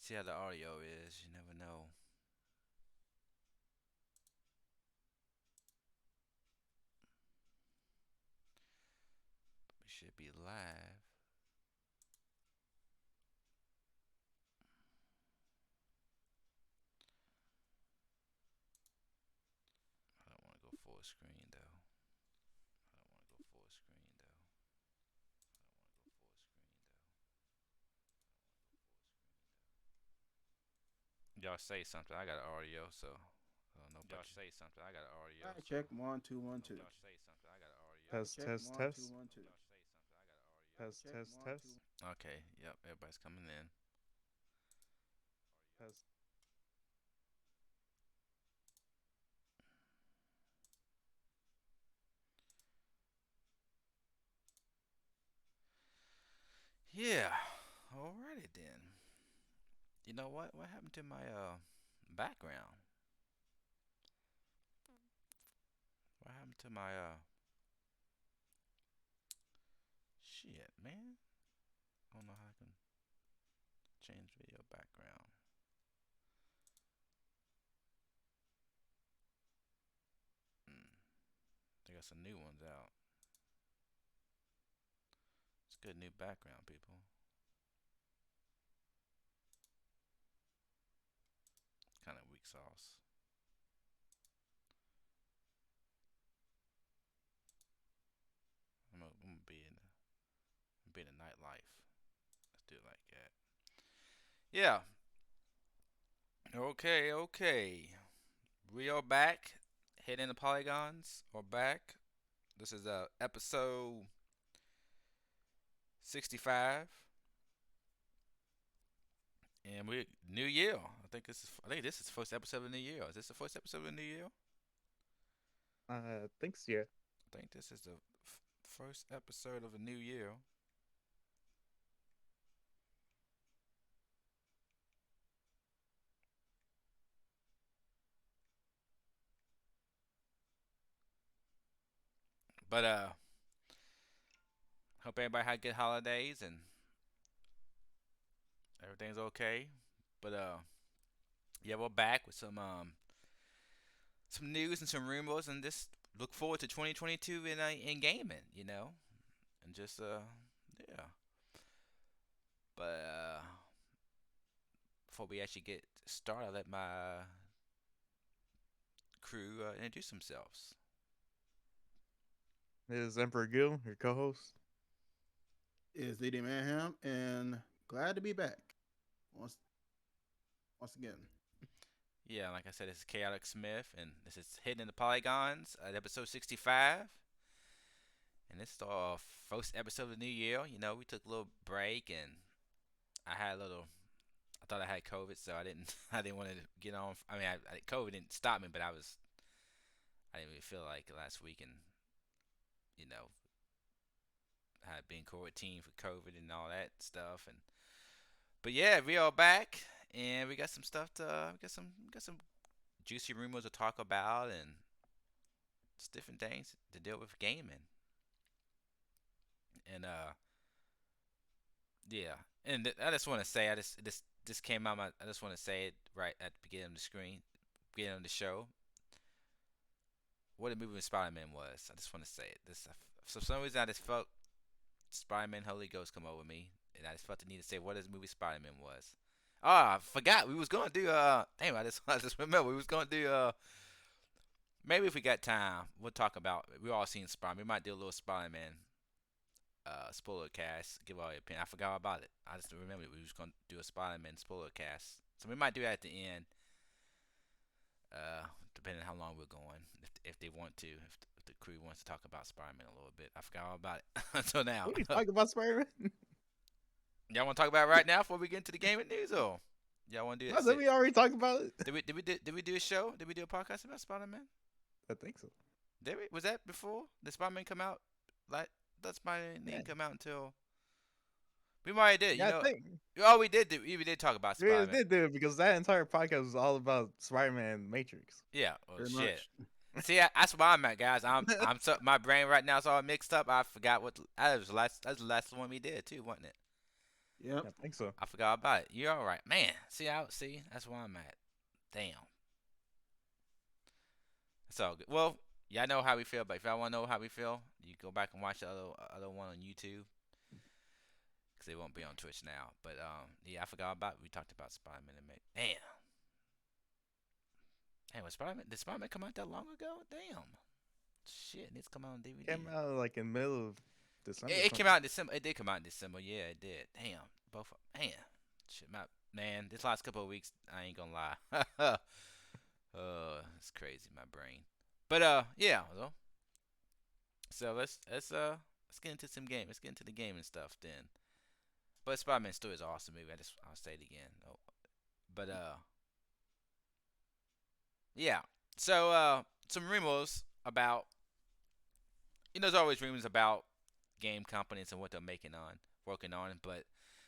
See how the audio is. You never know. We should be live. I don't want to go full screen though. I don't want to go full screen though. I don't want to go full screen though. Y'all say something. I got audio, so I don't know about Y'all you. say something. I got an audio, Alright, so check 1 2 1 2. y'all say something. I got an audio. Test, Check test, one two test. one two. Y'all say something. I got an audio. Test, Check test, one two. test. Okay. Yep. Everybody's coming in. Test. Yeah. Alrighty then. You know what? What happened to my background? What happened to my shit, man? I don't know how I can change video background. Hmm. They got some new ones out. It's good new background, people. Kind of weak sauce. I'm gonna be in the nightlife. Let's do it like that. Yeah. Okay. Okay. We are back. Hitting the polygons. Are back. This is episode 65, and we new year. I think this is the first episode of the new year. Is this the first episode of the new year? Thanks, yeah. I think this is the first episode of a new year. But hope everybody had good holidays and everything's okay. But yeah, we're back with some news and some rumors, and just look forward to 2022 in gaming, and just yeah. But before we actually get started, I'll let my crew introduce themselves. This is Emperor Gil, your co-host. Is Lady Mayhem and glad to be back once once again. Yeah, like I said, this is Chaotic Smith, and this is Hidden in the Polygons at episode 65. And this is our first episode of the new year. We took a little break, and I had a little. I thought I had COVID, so I didn't. I didn't want to get on. I mean, COVID didn't stop me, but I was. I didn't really feel like last week, and you know, I had been quarantined for COVID and all that stuff, and but yeah, we are back, and we got some stuff to. We got some juicy rumors to talk about, and just different things to deal with gaming, and yeah, and I just want to say, I just this came out. I just want to say it right at the beginning of the screen, beginning of the show. What the movie with Spider-Man was. I just want to say it. For some reason, I just felt Spider-Man Holy Ghost come over me, and I just felt the need to say what this movie Spider-Man was. Ah, I forgot we was gonna do. Damn, I just remember we was gonna do. Maybe if we got time, we'll talk about. We all seen Spider-Man. We might do a little Spider-Man spoiler cast, give our opinion. I forgot about it. I just remember we was gonna do a Spider-Man spoiler cast, so we might do that at the end. Depending on how long we're going, if they want to, if the crew wants to talk about Spider-Man a little bit. I forgot all about it until now. What are you talking about, Spider-Man? Y'all want to talk about it right now before we get into the gaming news, or y'all want to do No, that? did we already talk about it? Did we do a show? Did we do a podcast about Spider-Man? I think so. Did we? Was that before? Did Spider-Man come out? Like that Spider-Man Yeah, didn't come out until we might have did. yeah, I think Oh, we did talk about we Spider-Man. did do it because that entire podcast was all about Spider-Man Matrix. Yeah. Oh Very shit. much. See, that's where I'm at, guys. I'm so my brain right now is all mixed up. I forgot what that was the last. That's the last one we did too, wasn't it? Yep. I think so. I forgot about it. You're all right, man. See, that's where I'm at. Damn, it's all good. Well, y'all know how we feel, but if y'all want to know how we feel, you go back and watch the other one on YouTube because they won't be on Twitch now. But yeah, I forgot about. We talked about Spider-Man and Damn, hey, was Spider-Man? Did Spider-Man come out that long ago? Damn, shit, it's come out on DVD. Came out like in the middle of December or It came something. out in December. It did come out in December. Yeah, it did. Damn, both. Man, shit, man. This last couple of weeks, I ain't gonna lie. It's crazy, my brain. But yeah. So let's get into some game. Let's get into the game and stuff then. But Spider-Man still is an awesome movie. I'll say it again. Oh, but yeah. So some rumors about there's always rumors about game companies and what they're working on, but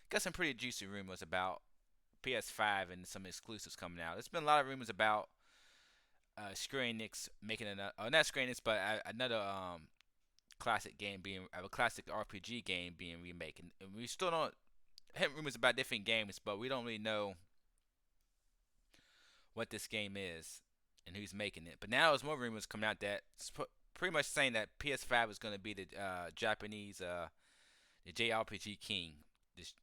got some pretty juicy rumors about ps5 and some exclusives coming out. There's been a lot of rumors about Square Enix making another, not Square Enix, but another classic game being a classic RPG game being remade, and we still don't have rumors about different games, but we don't really know what this game is and who's making it. But now there's more rumors coming out that pretty much saying that PS5 is going to be the Japanese the jrpg king. This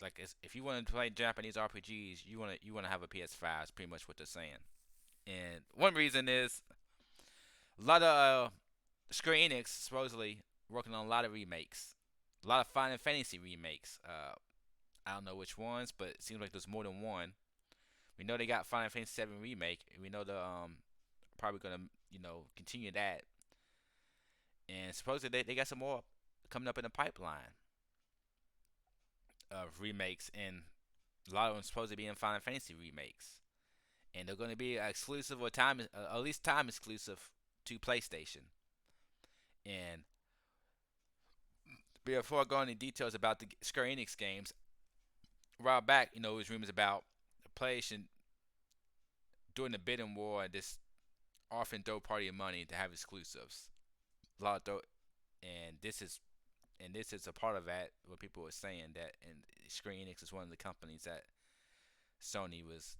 like if you want to play Japanese RPGs, you want to have a PS5. Is pretty much what they're saying. And one reason is a lot of Square Enix supposedly working on a lot of remakes, a lot of Final Fantasy remakes. I don't know which ones, but it seems like there's more than one. We know they got Final Fantasy 7 remake, and we know they're probably gonna continue that. And supposedly they got some more coming up in the pipeline of remakes, and a lot of them supposed to be in Final Fantasy remakes, and they're going to be exclusive or at least time exclusive to PlayStation. And before going into details about the Square Enix games, a while back, it was rumors about the PlayStation doing the bidding war and just offering third party money to have exclusives. A lot of and this is a part of that. What people were saying that, and Square Enix is one of the companies that Sony was,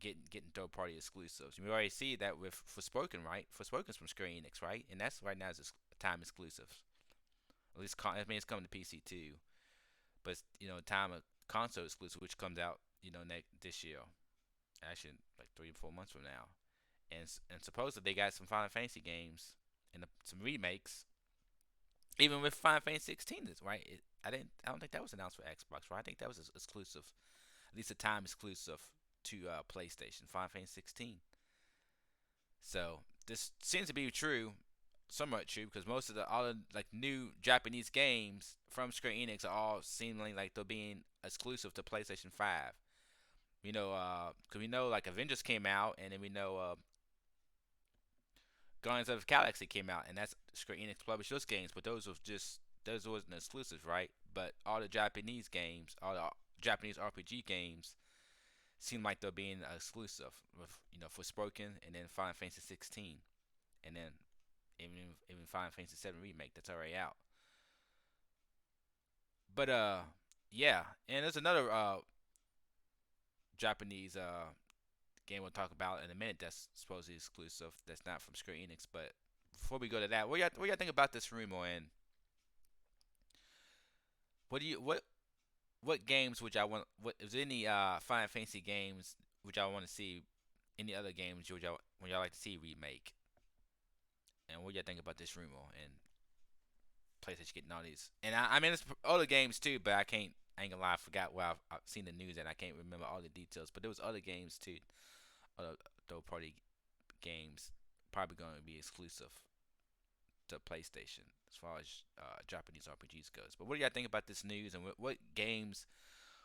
getting third party exclusives. We already see that with Forspoken, right? Forspoken's from Square Enix, right? And that's right now is time exclusive. At least I mean it's coming to PC too, but time of console exclusive, which comes out this year, actually like 3 or 4 months from now. And supposedly they got some Final Fantasy games and some remakes. Even with Final Fantasy 16, right? I don't think that was announced for Xbox, right? I think that was exclusive, at least a time exclusive to PlayStation. Final Fantasy 16. So this seems to be true, somewhat true, because most of the all the like new Japanese games from Square Enix are all seemingly like they're being exclusive to PlayStation 5. Because we know like Avengers came out, and then we know Guardians of the Galaxy came out, and that's Square Enix published those games, but those wasn't exclusive, right? But all the Japanese games, all the Japanese RPG games, seem like they're being exclusive with Forspoken, and then Final Fantasy 16, and then even Final Fantasy 7 remake that's already out. But yeah, and there's another Japanese game we'll talk about in a minute that's supposedly exclusive. That's not from Square Enix. But before we go to that, what y'all think about this rumor, and what games would y'all want? What is there any Final Fantasy games would y'all want to see? Any other games would y'all like to see remake? And what y'all think about this rumor and PlayStation getting all these? And I mean it's other games too, but I ain't gonna lie, I forgot where I've seen the news and I can't remember all the details. But there was other games too, other third party games probably going to be exclusive to PlayStation as far as Japanese RPGs goes. But what do y'all think about this news, and what games?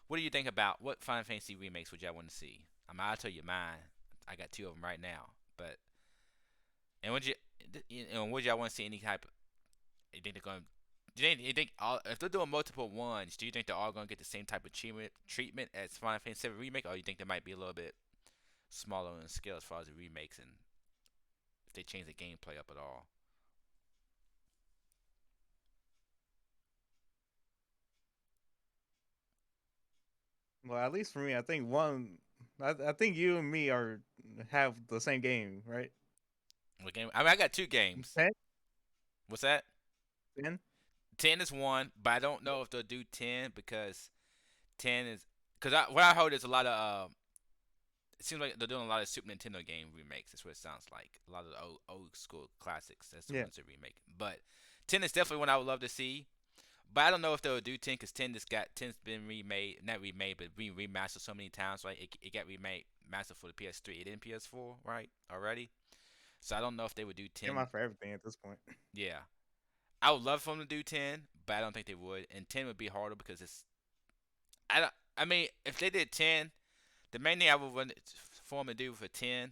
What do you think about what Final Fantasy remakes would y'all want to see? I mean, I'll tell you mine. I got two of them right now. But and would y'all want to see any type? You think they're going? Do you think if they're doing multiple ones, do you think they're all going to get the same type of treatment as Final Fantasy 7 remake, or you think they might be a little bit smaller in scale as far as the remakes, and if they change the gameplay up at all? Well, at least for me, I think I think you and me are have the same game, right? What game? I mean, I got two games. 10, What's that? 10. 10 is one, but I don't know if they'll do 10 because 10 is because what I heard is a lot of it seems like they're doing a lot of Super Nintendo game remakes. That's what it sounds like. A lot of the old school classics. That's the Yeah, ones they're remaking. But 10 is definitely one I would love to see. But I don't know if they'll do 10 because 10's been remade, not remade, but remastered so many times. Right, it got remade, mastered for the PS3. It didn't PS4, right, already. So I don't know if they would do came 10. out for everything at this point. Yeah, I would love for them to do 10, but I don't think they would. And 10 would be harder because it's I don't. I mean, if they did 10, the main thing I would want for them to do for 10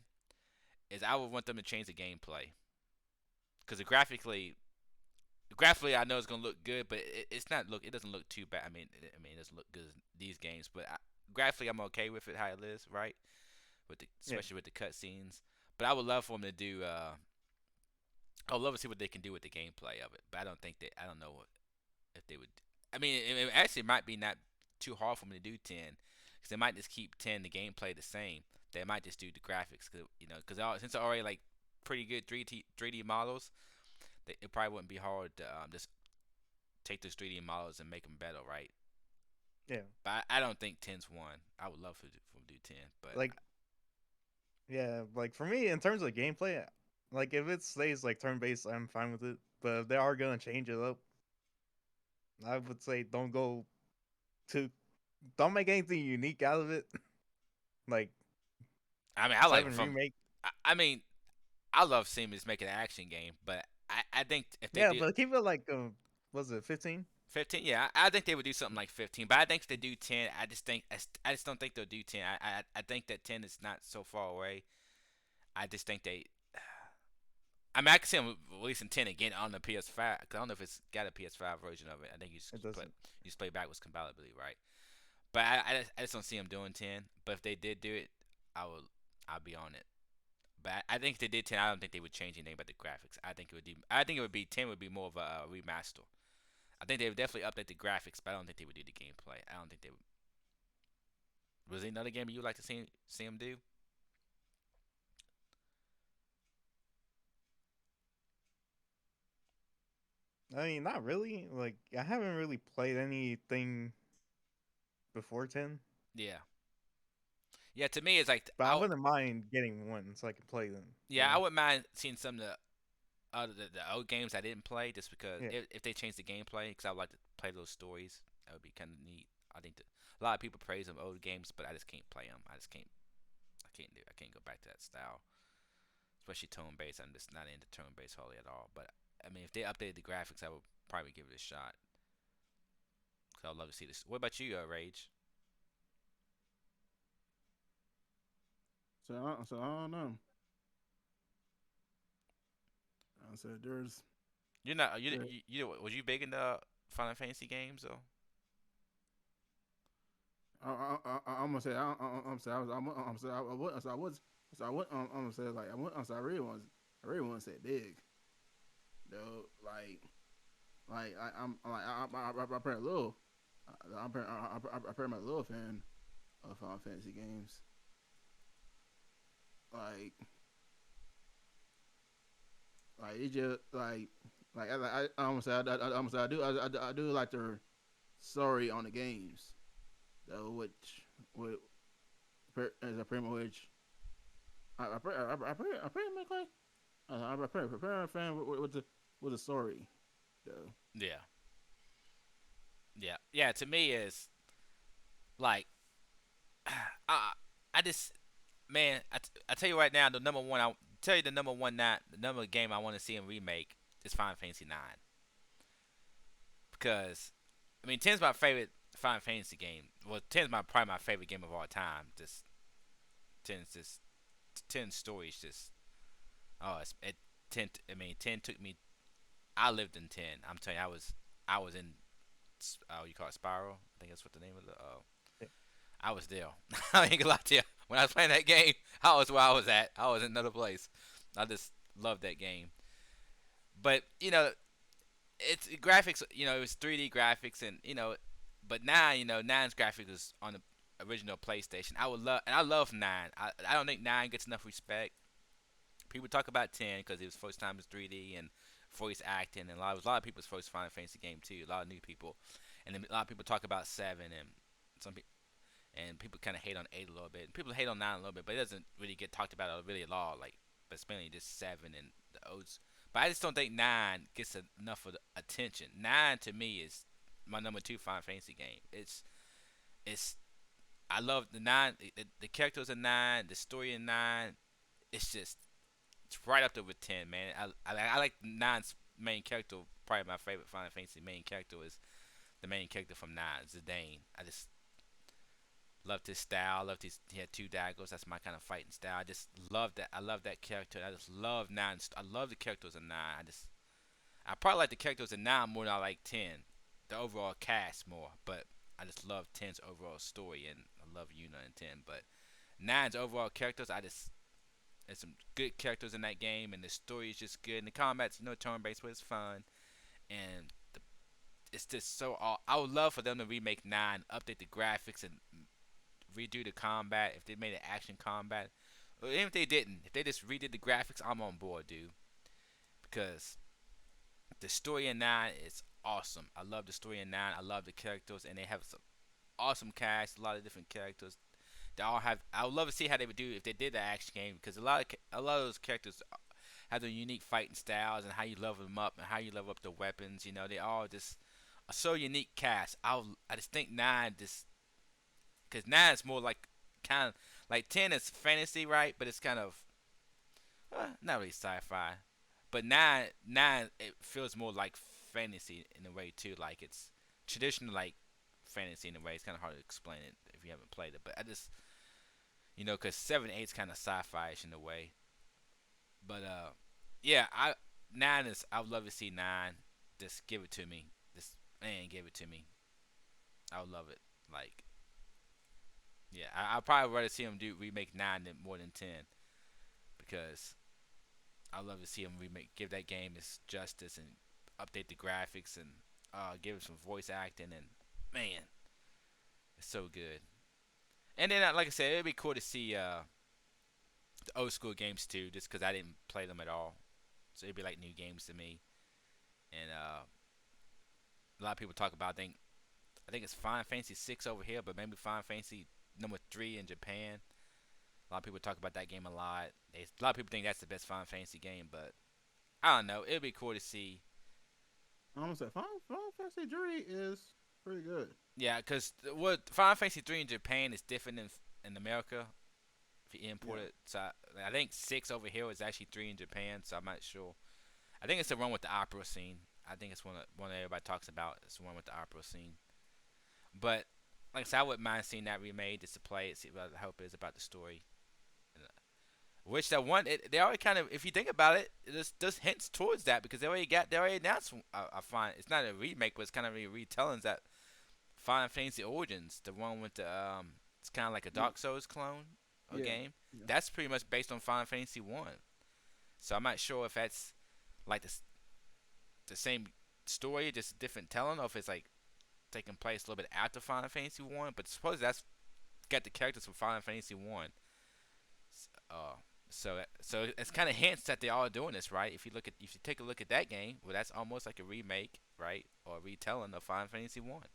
is I would want them to change the gameplay because graphically, I know it's gonna look good, but it's not look. It doesn't look too bad. It doesn't look good as these games, but graphically, I'm okay with it how it is, right? With the Yeah, especially with the cutscenes. But I would love for them to do. I would love to see what they can do with the gameplay of it. But I don't think that. I don't know if they would. I mean, it actually might be not too hard for them to do 10, because they might just keep 10 the gameplay the same. They might just do the graphics, cause, because since they're already like pretty good 3D models, it probably wouldn't be hard to just take those 3D models and make them better, right? yeah. But I don't think 10's one. I would love for them to do 10, but Like, yeah, like for me, in terms of gameplay, like if it stays like turn based, I'm fine with it. But if they are gonna change it up, I would say to don't make anything unique out of it. Like I mean, I like 7 from. remake. I mean, I love seeing this make an action game, but I think if they Yeah, do but keep it like was it 15? 15, yeah, I think they would do something like 15. But I think if they do 10, I just don't think they'll do 10. I think that 10 is not so far away. I just think they. I mean, I can see them releasing 10 again on the PS5. 'Cause I don't know if it's got a PS5 version of it. I think It doesn't. you just play backwards compatibility, right? But I just don't see them doing 10. But if they did do it, I would I'd be on it. But I think if they did 10, I don't think they would change anything about the graphics. I think it would be 10 would be more of a remaster. I think they would definitely update the graphics, but I don't think they would do the gameplay. I don't think they would. Was there another game you'd like to see them do? I mean, not really. Like I haven't really played anything before 10, Yeah, yeah. To me, it's like but I wouldn't mind getting one so I can play them. yeah, I wouldn't mind seeing some of the old games I didn't play, just because Yeah. if they change the gameplay, because I would like to play those stories. That would be kind of neat. I think that a lot of people praise them old games, but I just can't play them. I just can't. I can't go back to that style, especially tone based. I'm just not into tone based hardly at all. But I mean, if they updated the graphics, I would probably give it a shot. Cause I'd love to see this. What about you, Rage? So I don't know. I said there's You're not. there. Was you big into Final Fantasy games though? I'm gonna say I'm say I was I'm say I would so I was so I would I'm gonna say like I'm say I really want to say big though I'm like I'm pretty little I'm pretty much a little fan of Final Fantasy games like it just I almost say I almost say I do like the story on the games though which as a pretty much I pretty much like I pretty much fan with the story though. Yeah, yeah. To me, is like I I just man, I tell you right now, the number one I tell you the number one not the number game I want to see in remake is Final Fantasy 9, because I mean 10's my favorite Final Fantasy game. Well, 10's my probably my favorite game of all time. Just 10's just 10 stories just oh it's it 10. I mean 10 took me. I lived in 10. I'm telling you, I was in you call it Spiral. I think that's what the name of the Yeah. I was there. I ain't gonna lie to you. When I was playing that game, I was where I was at. I was in another place. I just loved that game. But it's graphics. It was 3D graphics, and but now nine's graphics is on the original PlayStation. I would love, and I love nine. I don't think nine gets enough respect. People talk about 10 because it was first time it's 3D and voice acting, and a lot of people's first Final Fantasy game too. A lot of new people, and then a lot of people talk about 7, and some people. And people kind of hate on 8 a little bit. And people hate on 9 a little bit, but it doesn't really get talked about really a lot. Like, but it's mainly just 7 and the O's. But I just don't think 9 gets enough of the attention. 9 to me is my number 2 Final Fantasy game. It's I love the 9. The characters in 9, the story in 9. It's just it's right up there with 10, man. I like 9's main character. Probably my favorite Final Fantasy main character is the main character from 9, Zidane. I just loved his style. Loved his he had two daggers. That's my kind of fighting style. I just love that. I love that character. I just love 9. I love the characters in 9. I probably like the characters in 9 more than I like 10. The overall cast more, but I just love 10's overall story, and I love Yuna and 10. But 9's overall characters, there's some good characters in that game, and the story is just good, and the combat's turn based, but it's fun, and it's just so. I would love for them to remake 9, update the graphics, and redo the combat. If they made it action combat, or even if they didn't, if they just redid the graphics, I'm on board, dude. Because the story in 9 is awesome. I love the story in 9. I love the characters, and they have some awesome cast. A lot of different characters. They all have. I would love to see how they would do if they did the action game, because a lot of those characters have their unique fighting styles and how you level them up and how you level up the weapons. They all just are so unique cast. I just think 9 just because 9 is more like kind of like 10 is fantasy, right? But it's kind of not really sci-fi. But 9 it feels more like fantasy in a way too. Like it's traditional like fantasy in a way. It's kind of hard to explain it if you haven't played it. But I just because 7 8 is kind of sci-fi-ish in a way. But yeah, I 9 is. I would love to see 9. Just give it to me. Just man, give it to me. I would love it. Like yeah, I'd probably rather see them do remake 9 than more than 10, because I love to see them give that game its justice and update the graphics and give it some voice acting, and man, it's so good. And then, like I said, it'd be cool to see the old school games too, just because I didn't play them at all, so it'd be like new games to me. And a lot of people talk about I think it's Final Fantasy 6 over here, but maybe Final Fantasy number 3 in Japan. A lot of people talk about that game a lot. A lot of people think that's the best Final Fantasy game, but I don't know. It'd be cool to see. I'm gonna say Final Fantasy 3 is pretty good. Yeah, because what Final Fantasy 3 in Japan is different in America if you import Yeah. it. So I think 6 over here is actually 3 in Japan, so I'm not sure. I think it's the one with the opera scene. I think it's one that everybody talks about. It's the one with the opera scene. But like I said, I wouldn't mind seeing that remade just to play it, see what the hope is about the story. Which that one, they already kind of, if you think about it, it just hints towards that, because they already announced. I find it's not a remake, but it's kind of a retelling that Final Fantasy Origins, the one with it's kind of like a Yeah. Dark Souls clone or Yeah. game. Yeah. That's pretty much based on Final Fantasy One. So I'm not sure if that's like the same story, just a different telling, or if it's like taking place a little bit after Final Fantasy One. But suppose that's got the characters from Final Fantasy One. Uh, so it's kind of hints that they are doing this, right? If you take a look at that game, well, that's almost like a remake, right, or a retelling of Final Fantasy One.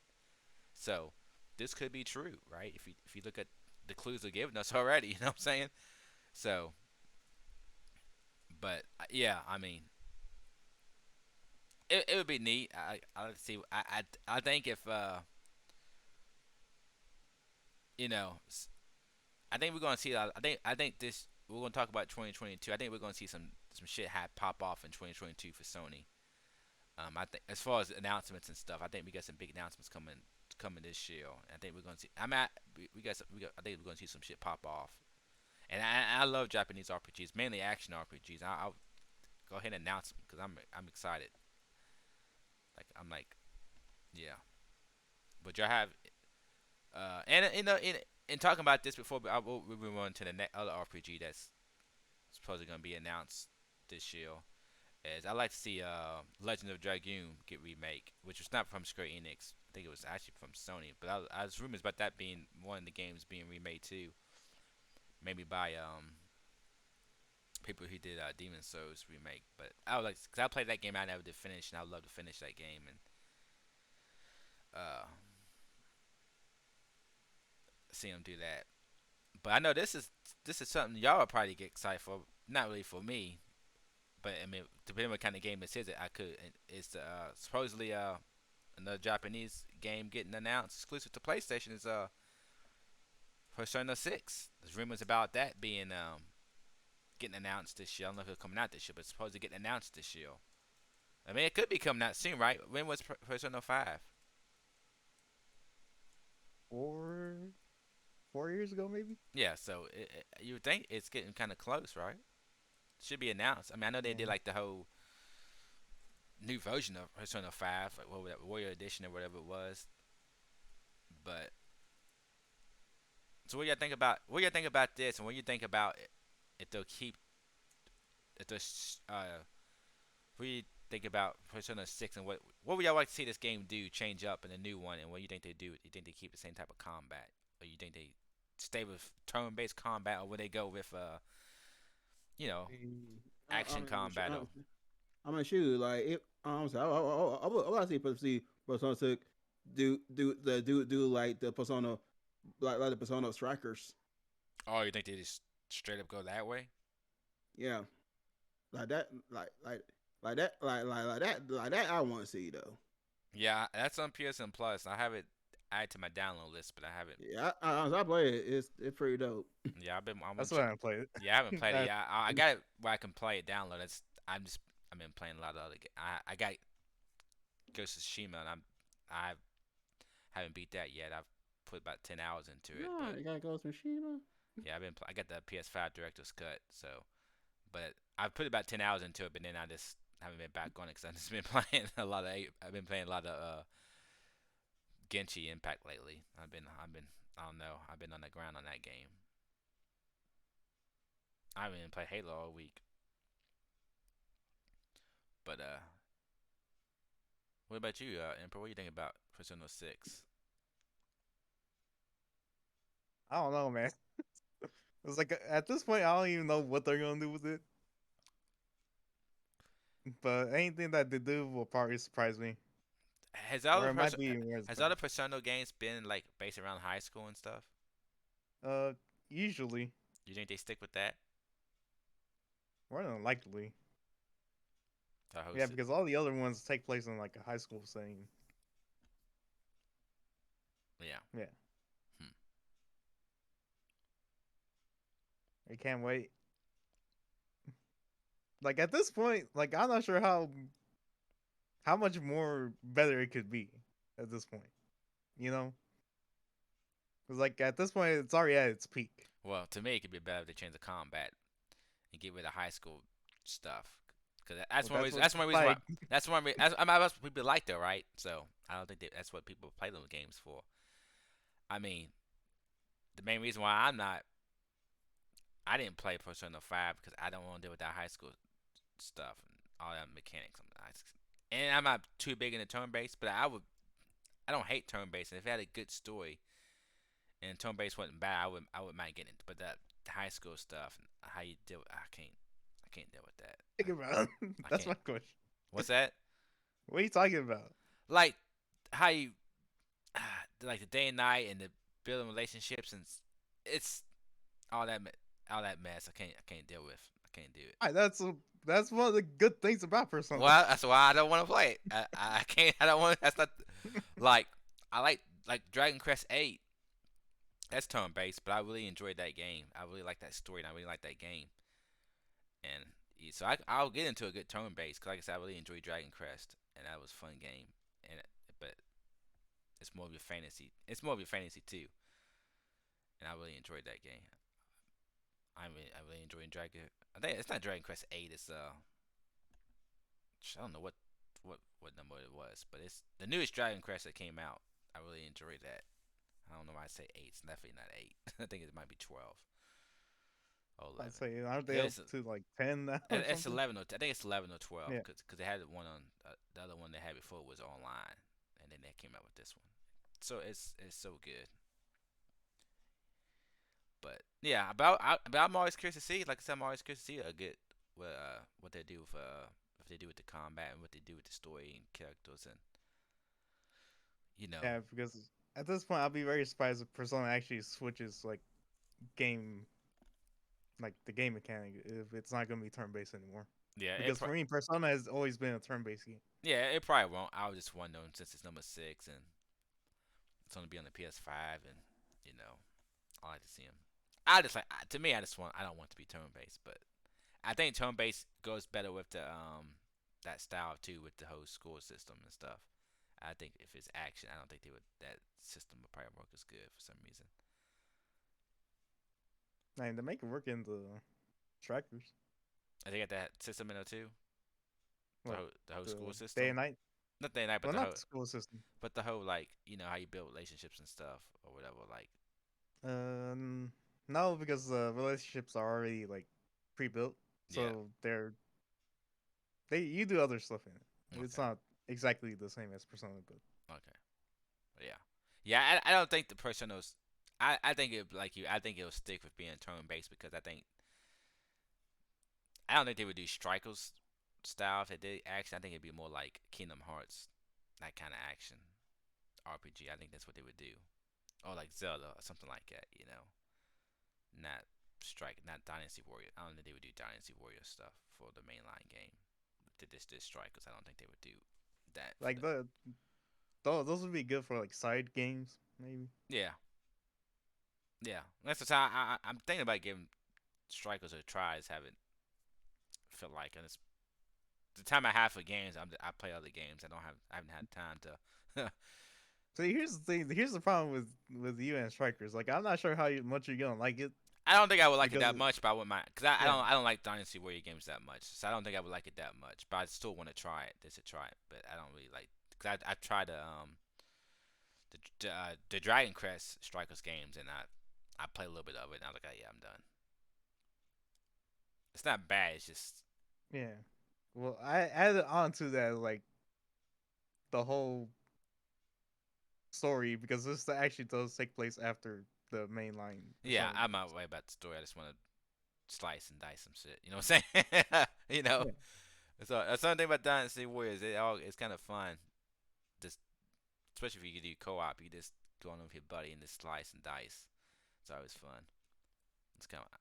So this could be true, right? If you look at the clues they're giving us already, you know what I'm saying? So, but yeah, I mean, it would be neat. I let's see. I think if you know, I think we're gonna see. I think this we're gonna talk about 2022. I think we're gonna see some shit pop off in 2022 for Sony. I think as far as announcements and stuff, I think we got some big announcements coming this year. I think we're gonna see. I think we're gonna see some shit pop off. And I love Japanese RPGs, mainly action RPGs. I'll go ahead and announce them because I'm excited. Like I'm like, yeah. But y'all have and in talking about this before, we'll move on to the other RPG that's supposedly gonna be announced this year. is I like to see Legend of Dragoon get remake, which was not from Square Enix. I think it was actually from Sony. But I was rumors about that being one of the games being remade too, maybe by people who did Demon Souls remake. But I would like because I played that game, I never did finish, and I would love to finish that game and uh, see them do that. But I know this is something y'all would probably get excited for. Not really for me, but I mean, depending on what kind of game this is, I could. It's supposedly another Japanese game getting announced exclusive to PlayStation is Persona 6. There's rumors about that being getting announced this year. I don't know if it's coming out this year, but it's supposed to get announced this year. I mean, it could be coming out soon, right? When was Persona 5? 4 4 years ago, maybe. Yeah, so you would think it's getting kind of close, right? Should be announced. I mean, I know they did Yeah. like the whole new version of Persona 5, like what was that, Warrior Edition or whatever it was. But so what y'all think about this, and what you think about if they'll keep if they'll what do you think about Persona 6, and what would y'all like to see this game do change up in the new one, and what do you think they do? You think they keep the same type of combat, or you think they stay with turn-based combat, or would they go with you know I action mean, combat or I mean, shoot, like it. I would like to see Persona 6 do like the Persona, like the Persona strikers. oh you think they just straight up go that way? Yeah, like that, like that, like that. I want to see though. Yeah, that's on PSN Plus. I have it added to my download list, but I haven't. Yeah, I play it. It's pretty dope. Yeah, I want That's to. what I played. Yeah, I haven't played it. That, Yeah, I got it where I can play it download. I've been playing a lot of other. I got Ghost of Tsushima, and I haven't beat that yet. I've put about 10 hours into it, Nah, but you gotta go to Shima. yeah, I got the PS5 Director's Cut, so but I've put about 10 hours into it, but then I just haven't been back on it because I've just been playing a lot of. I've been playing a lot of Genshin Impact lately. I don't know. I've been on the ground on that game. I haven't even played Halo all week. But what about you, Emperor? What do you think about Persona 6? I don't know, man. It's like at this point, I don't even know what they're gonna do with it. But anything that they do will probably surprise me, Has all or the it might be more has all surprise. the Persona games been like based around high school and stuff? Uh, Usually, You think they stick with that? more than likely. To Yeah, host it? because all the other ones take place in like a high school setting. Yeah. Yeah, Hmm. I can't wait. Like at this point, like I'm not sure how much more better it could be at this point. You know, because like at this point, it's already at its peak. Well, to me, it could be better if they change the combat and get rid of high school stuff. Cause that's Well, one that's reason. what That's one reason why. like That's one reason. I mean, that's what people like though, right? So I don't think that's what people play those games for. I mean, the main reason why I didn't play Persona 5 because I don't want to deal with that high school stuff and all that mechanics. And I'm not too big into turn based, but I don't hate turn based, and if it had a good story and turn based wasn't bad, I would mind getting it. But that high school stuff and how you deal, I can't deal with that. think about. I That's can't. my question. What's that? What are you talking about? Like how you like the day and night and the building relationships and it's all that all that mess. I can't deal with. I can't do it. That's one of the good things about Persona. Well, that's why I don't want to play it. I can't. I don't want. That's not like I like Dragon Quest 8. That's turn based, but I really enjoyed that game. I really like that story, and I really like that game. And so I'll get into a good turn based because, like I said, I really enjoyed Dragon Quest, and that was a fun game. And but it's more of your fantasy. It's more of your fantasy too, and I really enjoyed that game. I really enjoyed Dragon. I think it's not Dragon Quest 8. It's I don't know what number it was, but it's the newest Dragon Quest that came out. I really enjoyed that. I don't know why I say 8. It's definitely not 8. I think it might be 12. Oh, I'd 11. say aren't they Yeah, up to like 10 now or it's something? 11 or I think it's 11 or 12 Yeah, because they had one on the other one they had before was online, and then they came out with this one. So it's so good. But yeah, but I'm always curious to see. Like I said, I'm always curious to see a good what they do with if they do with the combat and what they do with the story and characters and you know yeah. Because at this point, I'll be very surprised if Persona actually switches game, like the game mechanic, if it's not gonna be turn based anymore. yeah Because for me, Persona has always been a turn based game. it probably won't. I was just wondering since it's number 6 and it's gonna be on the PS5 and you know I like to see them. I just like to me I don't want it to be turn based, but I think turn based goes better with the that style too with the whole score system and stuff. I think if it's action, I don't think they would that system would probably work as good for some reason. And they make it work in the trackers. And they got that system in there too, What, the whole school the day and system. night? Not day and night, Well, not the school system. but the whole like how you build relationships and stuff or whatever. Like Um, no, because the relationships are already like pre-built, yeah, so they you do other stuff in it. It's okay, not exactly the same as Persona, but okay, yeah, yeah. I don't think the person knows. I think it like you. I think it'll stick with being turn based because I don't think they would do Strikers style if they did action. I think it'd be more like Kingdom Hearts, that kind of action RPG. I think that's what they would do, or like Zelda or something like that. Not not Dynasty Warrior. I don't think they would do Dynasty Warrior stuff for the mainline game. To this Strikers, I don't think they would do that for like the. those would be good for like side games, maybe. Yeah, yeah. That's the time I'm thinking about giving Strikers a try. I just haven't feel like, and it's the time I have for games. I play other games. I haven't had time to. So here's the thing. Here's the problem with you and Strikers. Like, I'm not sure how much you're gonna like it I don't think I would like it because that much, but I wouldn't mind because yeah. I don't like Dynasty Warrior games that much, so I don't think I would like it that much. But I still want to try it, just to try it. But I don't really like because I tried the Dragon Crest Strikers games and I played a little bit of it and I was like, oh yeah, I'm done. It's not bad. It's just Yeah. Well, I added on to that like the whole story because this actually does take place after the mainline yeah, Persona I'm not games. worried about the story. I just want to slice and dice some shit. You know what I'm saying? you know. Yeah. So that's something about Dynasty Warriors. It's kind of fun. Just especially if you can do co-op, you just go on with your buddy and just slice and dice. It's always fun. It's kind of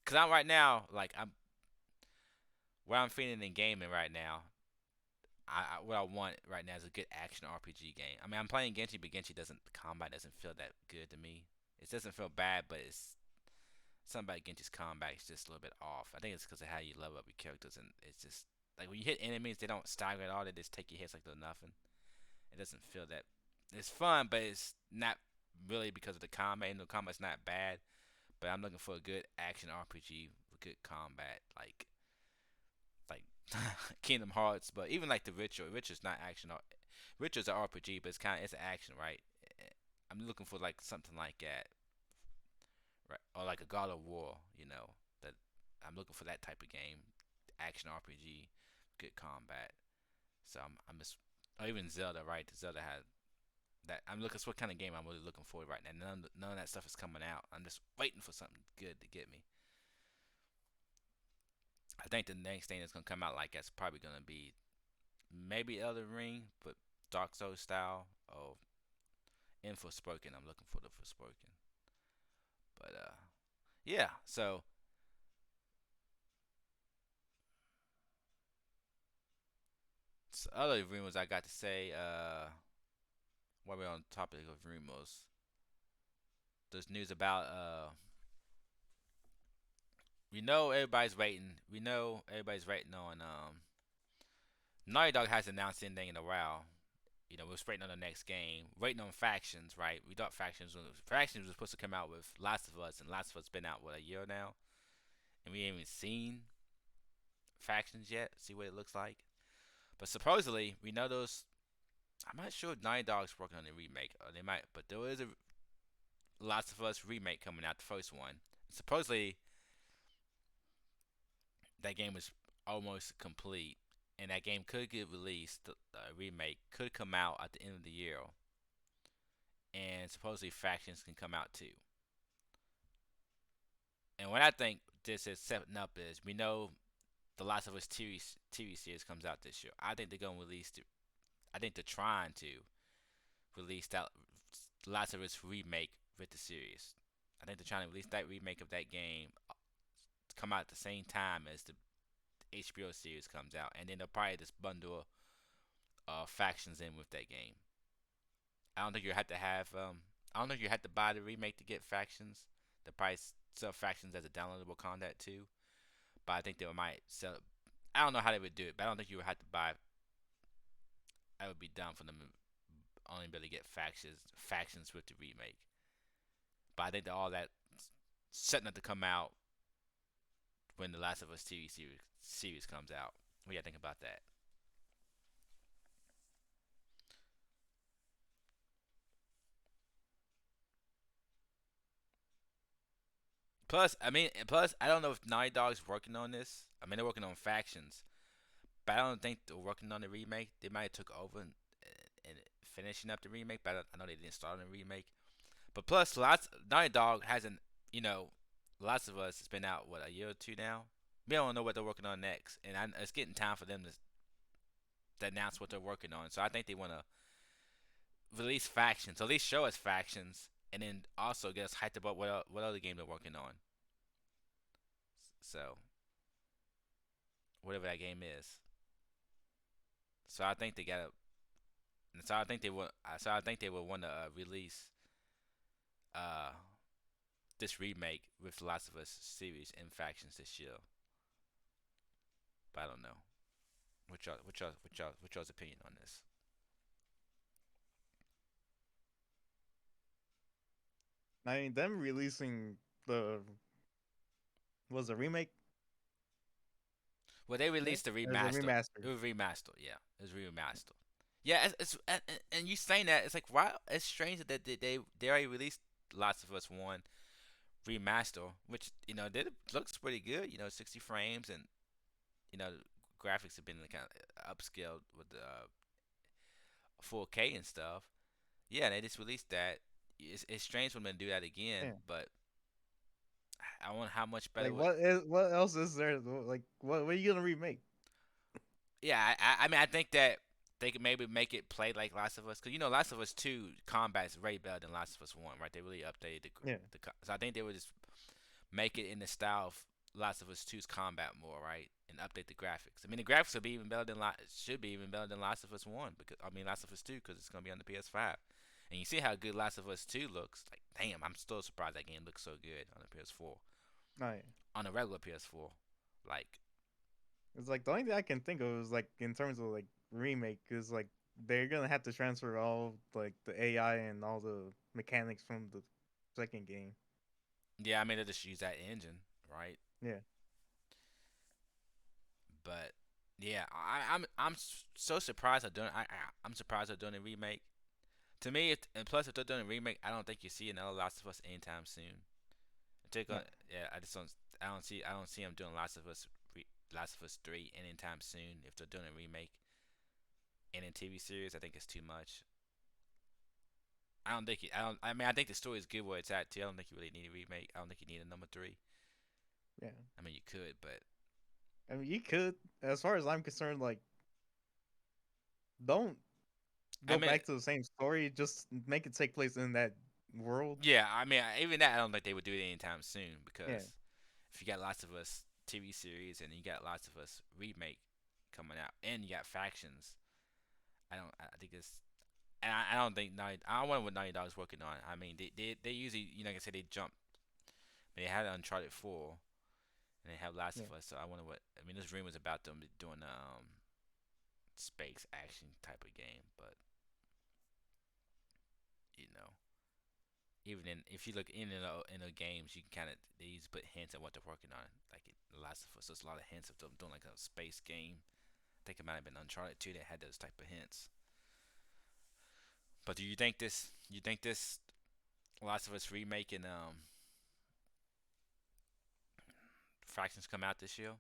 because I'm right now like I'm where I'm feeling in gaming right now. What I want right now is a good action RPG game. I mean, I'm playing Genshin, but Genshin doesn't the combat doesn't feel that good to me. It doesn't feel bad, but it's something about Genshin's combat is just a little bit off. I think it's because of how you level up your characters, and it's just like when you hit enemies, they don't stagger at all. They just take your hits like they're nothing. It doesn't feel that. It's fun, but it's not really because of the combat. And the combat's not bad, but I'm looking for a good action RPG with good combat, like Kingdom Hearts. But even like the Witcher, Witcher's not action. Witcher's an RPG, but it's an action, right? I'm looking for like something like that, right? Or like a God of War, that I'm looking for that type of game, action RPG, good combat. So I'm just, or even Zelda, right? Zelda had that. I'm looking for what kind of game I'm really looking for right now. None of that stuff is coming out. I'm just waiting for something good to get me. I think the next thing that's gonna come out like that's probably gonna be maybe Elden Ring, but Dark Souls style. Or in Forspoken. I'm looking for the Forspoken. But yeah. So other rumors I got to say. While we're on the topic of rumors, there's news about we know everybody's waiting. We know everybody's waiting on Naughty Dog hasn't announced anything in a while. We're just waiting on the next game. Waiting on Factions, right? We thought Factions was supposed to come out with Last of Us, and Last of Us been out what a year now, and we ain't even seen Factions yet. See what it looks like. But supposedly we know those. I'm not sure if Naughty Dog's working on the remake, or they might, but there is a Last of Us remake coming out, the first one. Supposedly that game was almost complete, and that game could get released. The remake could come out at the end of the year, and supposedly factions can come out too. And what I think this is setting up is we know the Last of Us TV series comes out this year. I think they're gonna release the. I think they're trying to release that Last of Us remake with the series. I think they're trying to release that remake of that game to come out at the same time as the HBO series comes out, and then they'll probably just bundle factions in with that game. I don't think you have to have. I don't think you have to buy the remake to get factions. They probably sell factions as a downloadable content too. But I think they might sell. I don't know how they would do it, but I don't think you would have to buy. That would be dumb for them to only be able to get factions with the remake. But I think that all that setting up to come out when the Last of Us TV series comes out. What do you think about that? Plus I don't know if Naughty Dog's working on this. I mean, they're working on factions, but I don't think they're working on the remake. They might have took over and finishing up the remake, but I know they didn't start on the remake. But plus, lots Naughty Dog hasn't, you know, Lots of Us has been out what a year or two now. We don't know what they're working on next, and it's getting time for them to announce what they're working on. So I think they want to release factions, at least show us factions, and then also get us hyped about what other game they're working on. So whatever that game is. So I think they got to. So I think they will. So I think they will want to release uh this remake with The Last of Us series and factions this year. But I don't know. What y'all's opinion on this? I mean, them releasing the was a remake Well, they there released the as a remaster. remaster. It was remastered. Yeah, it was remastered. Yeah, and you saying that it's like why it's strange that they already released Last of Us One remaster, which did looks pretty good. 60 frames and you know graphics have been kind of upscaled with the 4K and stuff. Yeah, they just released that. It's strange for them to do that again, Yeah. but I wonder how much better. Like what else is there? Like what are you gonna remake? Yeah, I mean, I think that they could maybe make it play like Last of Us, because Last of Us Two combat is way better than Last of Us One, right? They really updated Yeah. so I think they would just make it in the style of Last of Us Two's combat more, right? And update the graphics. I mean, the graphics will be even better than should be even better than Last of Us One, because I mean Last of Us Two, because it's gonna be on the PS5. And you see how good Last of Us Two looks. Like, damn, I'm still surprised that game looks so good on the PS4, Oh, yeah. on a regular PS4. Like, It's like the only thing I can think of is like in terms of like remake is like they're gonna have to transfer all like the AI and all the mechanics from the second game. yeah, I mean they just use that engine, right? Yeah. But yeah, I'm so surprised they're doing. I'm surprised they're doing a remake. To me, and plus if they're doing a remake, I don't think you see another Last of Us anytime soon. No. Yeah, I just don't. I don't see them doing Last of Us 3 anytime soon. If they're doing a remake and in TV series, I think it's too much. I don't think. I don't. I mean, I think the story is good where it's at too. I don't think you really need a remake. I don't think you need a number three. Yeah. I mean, you could, but I mean, you could, as far as I'm concerned, like don't I go mean, back to the same story. Just make it take place in that world. yeah. I mean, even that, I don't think they would do it anytime soon, Yeah. because if you got Last of Us TV series and you got Last of Us remake coming out and you got factions, I don't. I think it's. And I don't think I don't know what Naughty Dog's working on. I mean, they usually, like I said, they jump. They had Uncharted 4, and they have Last Yeah. of Us. So I wonder what. I mean, there's rumors about them doing space action type of game, but you know, even in if you look in the games, you can kind of they use put hints at what they're working on. Like in The Last of Us, there's a lot of hints of them doing like a space game. I think it might have been Uncharted 2 that had those type of hints. But do you think this? You think this Last of Us remake and Fractions come out this year?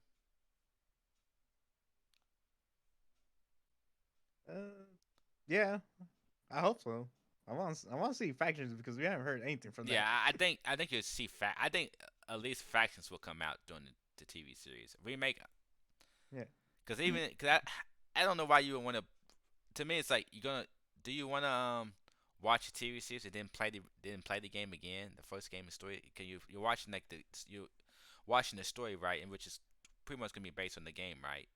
Uh, yeah, I hope so. I want to see factions because we haven't heard anything from Yeah, that. I think you'll see I think at least factions will come out during the TV series remake. Yeah, Because I don't know why you would want to. To me, it's like you're gonna. Do you want to watch a TV series and then play the game again? The first game and story. Can you're watching like you watching the story, right, and which is pretty much gonna be based on the game, right?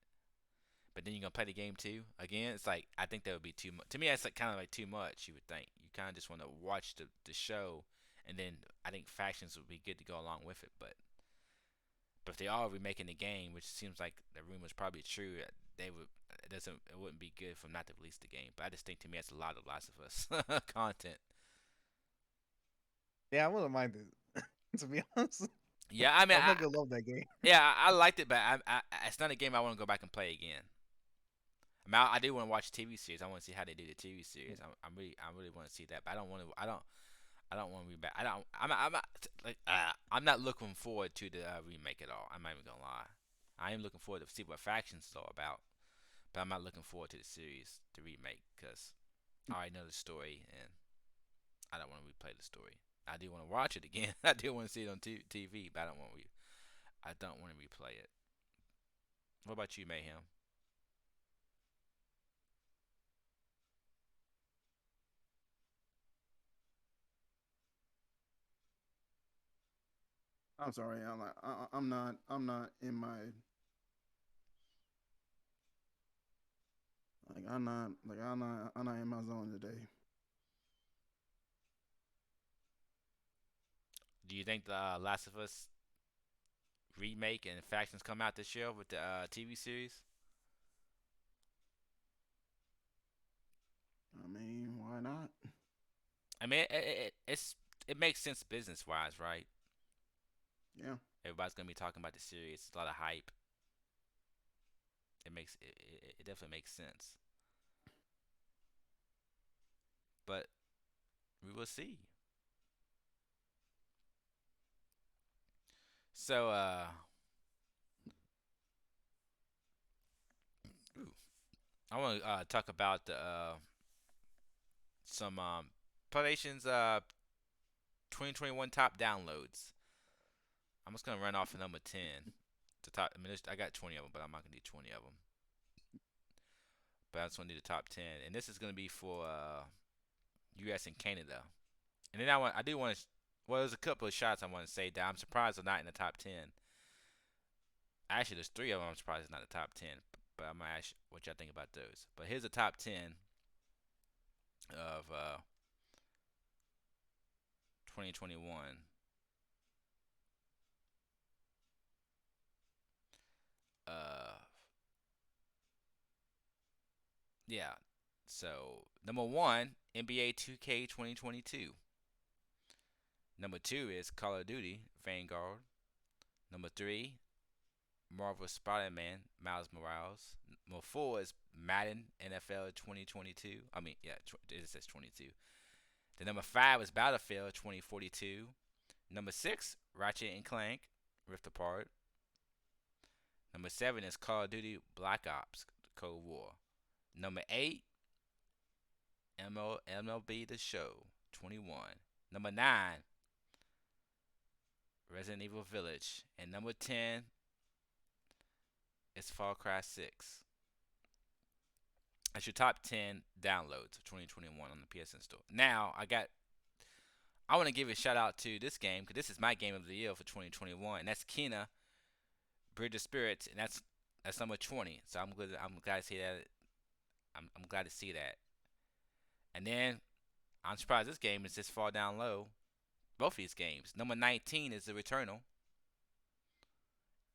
But then you're gonna play the game too again. It's like I think that would be too much. To me, that's like kind of like too much. You would think you kind of just want to watch the show, and then I think factions would be good to go along with it. But if they are remaking the game, which seems like the rumor is probably true, they would it wouldn't be good for them not to release the game. But I just think to me that's a lot of Last of Us content. yeah, I wouldn't mind it. To be honest, Yeah, I mean, I'm not gonna love that game. I liked it, but it's not a game I want to go back and play again. I mean, I do want to watch the TV series. I want to see how they do the TV series. I really want to see that, but I don't want to. I don't want to reback. I don't. I'm not like. I'm not looking forward to the remake at all. I'm not even gonna lie. I am looking forward to see what factions is all about, but I'm not looking forward to the series, the remake, because I already know the story and I don't want to replay the story. I do want to watch it again. I do want to see it on TV, but I don't want to replay it. What about you, Mayhem? I'm sorry. I'm like I'm not. I'm not in my like. I'm not like. I'm not. I'm not in my zone today. Do you think the Last of Us remake and factions come out this year with the TV series? I mean, why not? I mean, it makes sense business wise, right? Yeah. Everybody's gonna be talking about the series. It's a lot of hype. It definitely makes sense. But we will see. So I want to talk about the some PlayStation's 2021 top downloads. I'm just gonna run off of number 10. The top. I mean, I got 20 of them, but I'm not gonna do 20 of them. But I just want to do the top 10, and this is gonna be for U.S. and Canada. And then I do want to. Well, there's a couple of shots I want to say that I'm surprised they're not in the top 10. Actually, there's three of them I'm surprised it's not the top 10. But I might ask what y'all think about those. But here's the top 10 of 2021. Uh, yeah. So number one, NBA 2K 2022. Number two is Call of Duty Vanguard. Number three, Marvel Spider-Man Miles Morales. Number four is Madden NFL 2022. I mean, yeah, it says 22. The number five is Battlefield 2042. Number six, Ratchet and Clank Rift Apart. Number seven is Call of Duty Black Ops Cold War. Number eight, MLB The Show 21. Number nine, Resident Evil Village. And number 10 is Far Cry 6. That's your top 10 downloads of 2021 on the PSN Store. Now, I want to give a shout out to this game because this is my game of the year for 2021, and that's Kena Bridge of Spirits, and that's number 20. So I'm glad to see that. I'm glad to see that. And then I'm surprised this game is this far down low. Both of these games. Number 19 is The Returnal,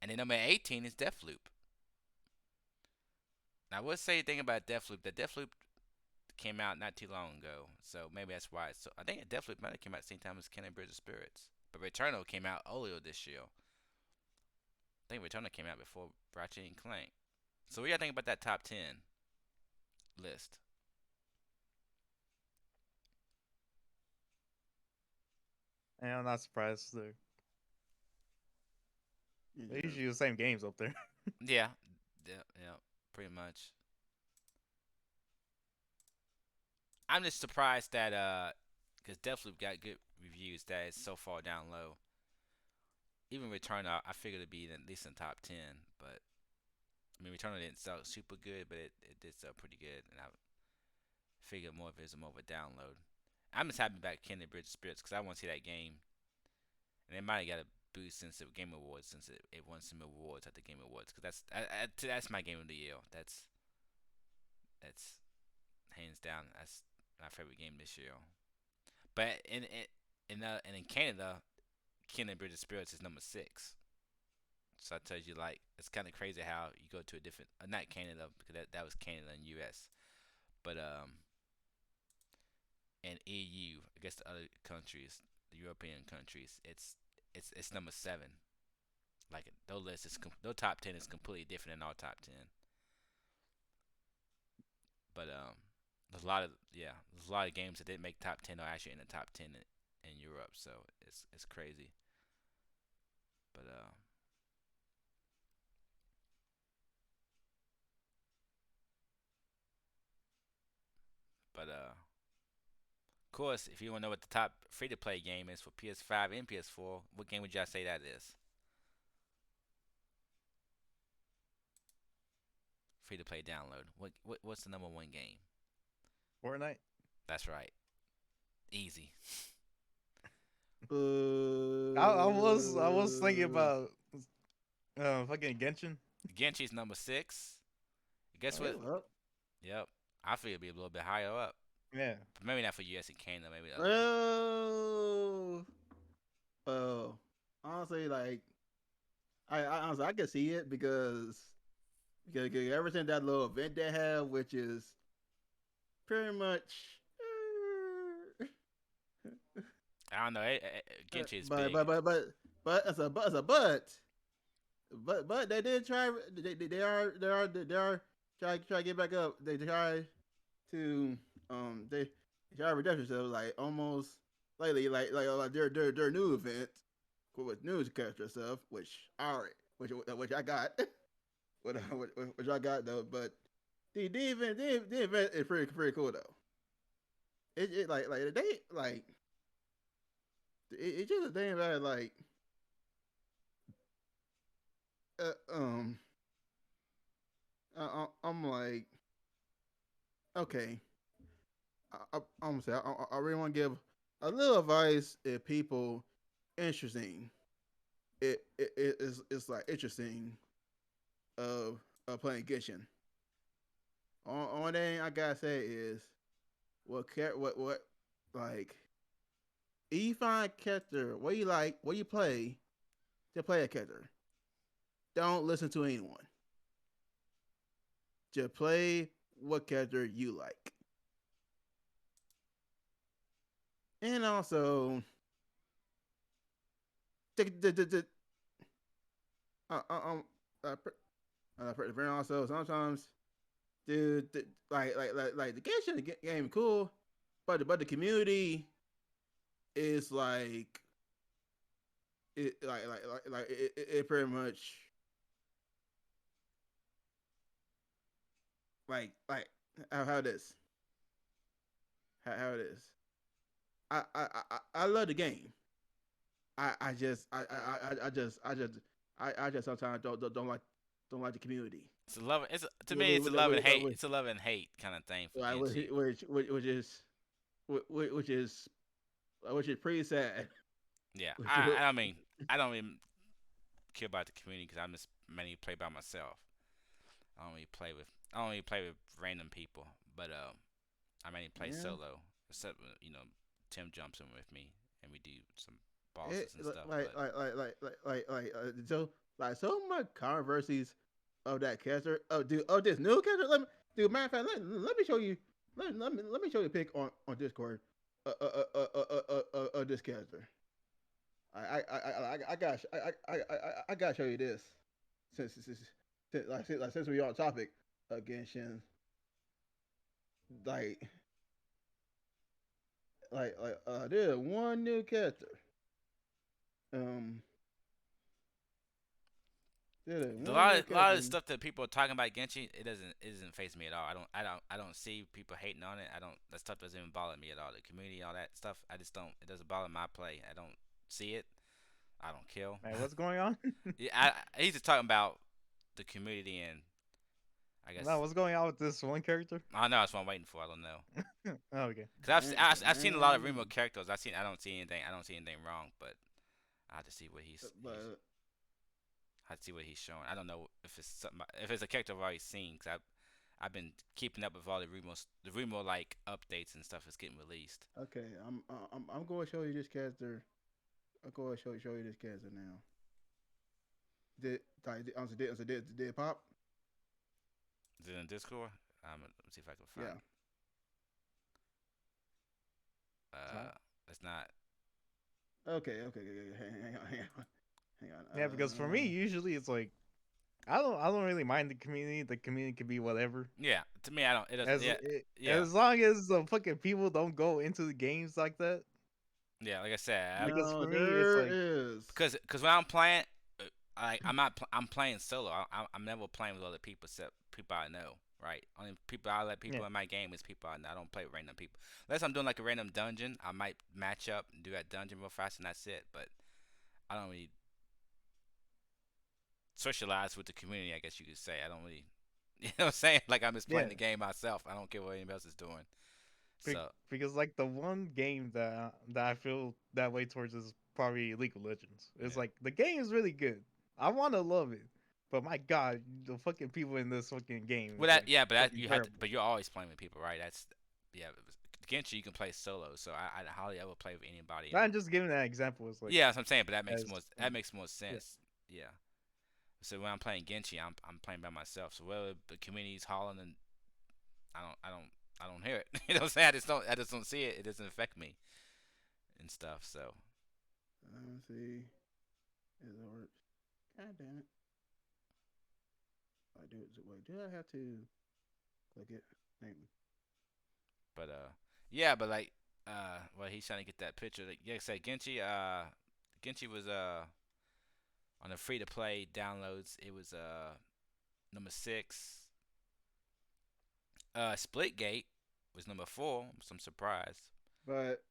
and then number 18 is Deathloop. Now, I would say a thing about Deathloop. That Deathloop came out not too long ago, so maybe that's why. So I think Deathloop might have came out at the same time as Kena Bridge of Spirits, but Returnal came out earlier this year. I think Returnal came out before Ratchet and Clank. So what do y'all think about that top 10 list? And I'm not surprised. They're Yeah. usually the same games up there. Yeah, yeah, yeah, pretty much. I'm just surprised that because Deathloop got good reviews that it's so far down low. Even Return, I figured it'd be at least in top 10, but I mean Returnal didn't sell super good, but it did sell pretty good, and I figured more of it is more of a download. I'm just happy about Kindred Bridge of Spirits because I want to see that game, and they might have got a boost since the Game Awards, since it won some awards at the Game Awards, because that's my game of the year. That's hands down that's my favorite game this year. But and in Canada, Kindred Bridge of Spirits is number 6. So I tells you like it's kind of crazy how you go to a different not Canada because that was Canada and U.S. But in EU, I guess the other countries, the European countries, it's number 7. Like their top 10 is completely different than our top 10. But there's a lot of games that didn't make top 10 or actually in the top 10 in Europe. So it's crazy. But of course, if you want to know what the top free to play game is for PS5 and PS4, what game would y'all say that is? Free to play download. What's the number one game? Fortnite. That's right. Easy. I was thinking about fucking Genshin. Genshi's number 6. Guess Okay, what? well, Yep. I feel it'd be a little bit higher up. Yeah. But maybe not for US and Canada. Maybe the other. well, well, honestly, like I honestly I can see it because ever since that little event they have, which is pretty much. I don't know. Genchi is But big. but but but but as a but they did try. They are try to get back up. They try to they try to redemption themselves like almost lately like their new event with news character stuff which I already which I got which I got though but the event is pretty cool though. It like they like it's just a thing about it, like uh, um I'm like okay I'm gonna say I really want to give a little advice if people interesting it's like interesting of playing Genshin. Only thing I gotta say is what like you find character what you like what you play to play a character. Don't listen to anyone. Just play what character you like. And also, uh, uh, um, uh, also sometimes, dude, like the game is cool, but the community is it pretty much like how this how it is. I love the game. I just I just sometimes don't like the community. To me it's a love and hate. It's a love and hate kind of thing for Like, Genchi. which is pretty sad. Yeah, Which I mean I don't even care about the community because I'm just mainly play by myself. I don't really play with random people, but I mainly play yeah, solo. Except Tim jumps in with me and we do some it bosses and stuff. like But so so much controversies of that character. Oh, dude, oh this new character. Matter of fact, let me show you. Let me show you a pic on Discord. This character. I gotta show you this since we on topic again, Shin. Like there's one new character. Um, Yeah, A one lot main of, lot of the character. stuff that people are talking about Genshin, it doesn't phase me at all. I don't see people hating on it. I don't that stuff doesn't even bother me at all. The community, all that stuff, I just don't. It doesn't bother my play. I don't see it. I don't kill. Man, what's going on? Yeah, he's just talking about the community and I guess No, what's going on with this one character? I know that's what I'm waiting for. I don't know Oh, okay. because I've seen a lot of remote Man, characters. I don't see anything. I don't see anything wrong, but I have to see what he's but I see what he's showing. I don't know if it's something, if it's a character I've already seen because I've been keeping up with all the Remo like updates and stuff that's getting released. okay, I'm going to show you this character. I'm going to show you this character now. Did pop? Is it in Discord? Let's see if I can find Yeah. it. It's not. Okay. Hang on. Yeah, because for me, usually it's like I don't really mind the community. The community can be whatever. Yeah, to me, I don't. It doesn't. As Yeah, it, yeah, as long as the fucking people don't go into the games like that. yeah. Like I said, Because No, for me, it's there like is. because when I'm playing, I'm not. I'm playing solo. I'm never playing with other people except people I know. Right. Only people I let people yeah. in my game is people I know. I don't play with random people. Unless I'm doing like a random dungeon, I might match up and do that dungeon real fast, and that's it. But I don't really socialize with the community. I guess you could say. I don't really. You know what I'm saying? Like I'm just Yeah. playing the game myself. I don't care what anybody else is doing. So Because like the one game that I feel that way towards is probably League of Legends. It's yeah. like the game is really good. I want to love it, but my God, the fucking people in this fucking game Well, is like yeah, but that fucking you have to, terrible. but you're always playing with people, right? That's yeah. Genshin you can play solo, so I hardly ever play with anybody. I'm just giving that example. It's like Yeah, that's what I'm saying, but as that makes more yeah. sense. Yeah. So when I'm playing Genshin, I'm playing by myself. So whether the community's hollering, and I don't I don't I don't hear it. You know what I'm saying? I just don't see it. It doesn't affect me and stuff. So Let me see. Is it work? God damn it. I do it. Wait, do I have to click it? Hang but yeah, but like well he's trying to get that picture. Like I said, Genchi was on the free to play downloads. It was number 6. Splitgate was number 4. I'm surprised. But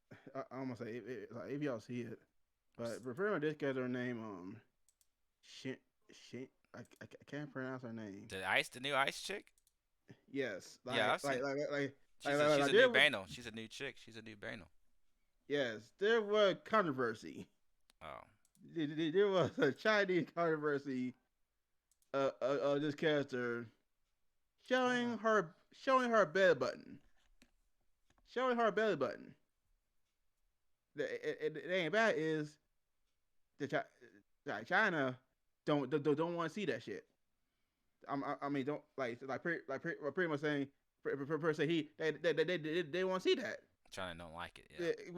I'm gonna say like, if y'all see it, but pretty much this character name Shin Shin I can't pronounce her name. The new ice chick. Yes, Yeah, I've seen. She's a new there, Bano. She's a new chick. She's a new Bano. yes, there was controversy. Oh, There was a Chinese controversy of this character showing her belly button, showing her belly button. The ain't bad is the China don't want to see that shit. I mean don't pretty much saying per se they want to see that. China don't like it. Yeah.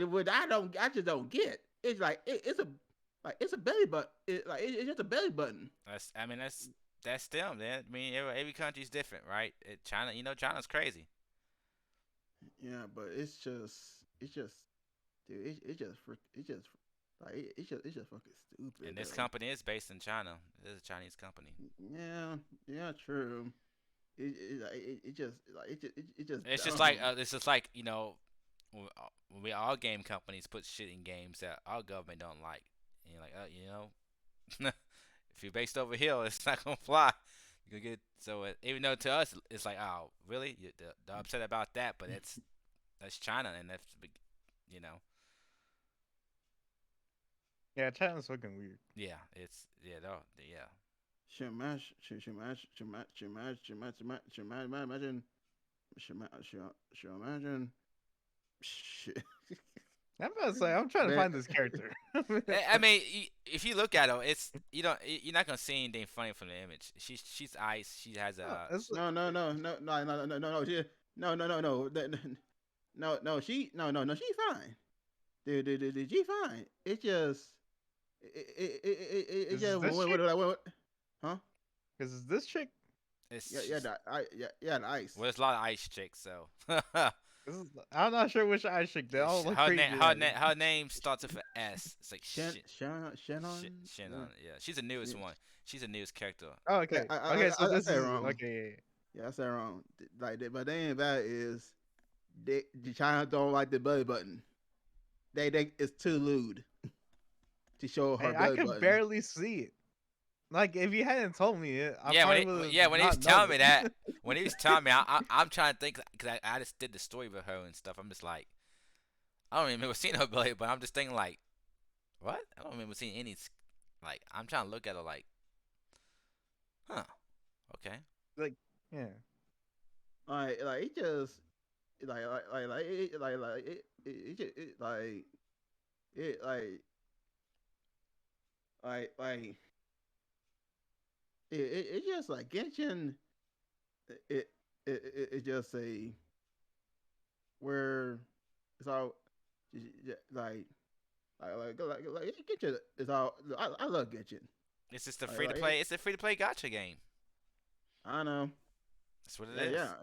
What I just don't get. It's like it's a belly button. It's just a belly button. That's them. Man. I mean, every country's different, right? China, China's crazy. Yeah, but it's just dude. It's just fucking stupid. And this Though. company is based in China. It is a Chinese company. Yeah, true. It just like it just. It's just dumb. like when we all game companies put shit in games that our government don't like. And you're like, if you're based over here, it's not gonna fly. You gonna get so even though to us it's like, oh, really? They're upset about that, but that's China, and that's you know, Yeah, China's fucking weird. yeah, it's yeah, yeah. Should imagine should imagine should imagine should imagine should imagine should imagine shit. I'm about to say I'm trying to Man, find this character. I mean, if you look at her, it's you're not gonna see anything funny from the image. She's ice. She has a It's no no no no no no no no no she, no no no no no she's fine. Dude, she fine. It's just it is just this chick? huh? Is this chick? it's Yeah, the ice. well, there's a lot of ice chicks, so I'm not sure which Aishik. They all look crazy. Like, Her name starts with an S. It's like Shannon. Shannon. Yeah, she's the newest one. She's the newest character. oh, okay, okay. So I this said it is wrong. okay. Yeah, I said it wrong. Like, but they ain't bad. Is the China don't like the belly button. They it's too lewd to show her Man, I belly could button. barely see it. Like if you hadn't told me it, I Yeah, probably would have when he was not known telling me that, it. when he was telling me, I'm trying to think because I just did the story with her and stuff. I'm just like, I don't even remember seeing her belly, but I'm just thinking like, what? I don't remember seeing any. Like, I'm trying to look at her like, huh? Okay. Like, yeah. Like it just it just it like it just like Genshin. It it just a where it's all like Genshin is all. I love Genshin. It's just a Like free to like it, play. It's a free to play gotcha game. I know. That's what it Yeah, is.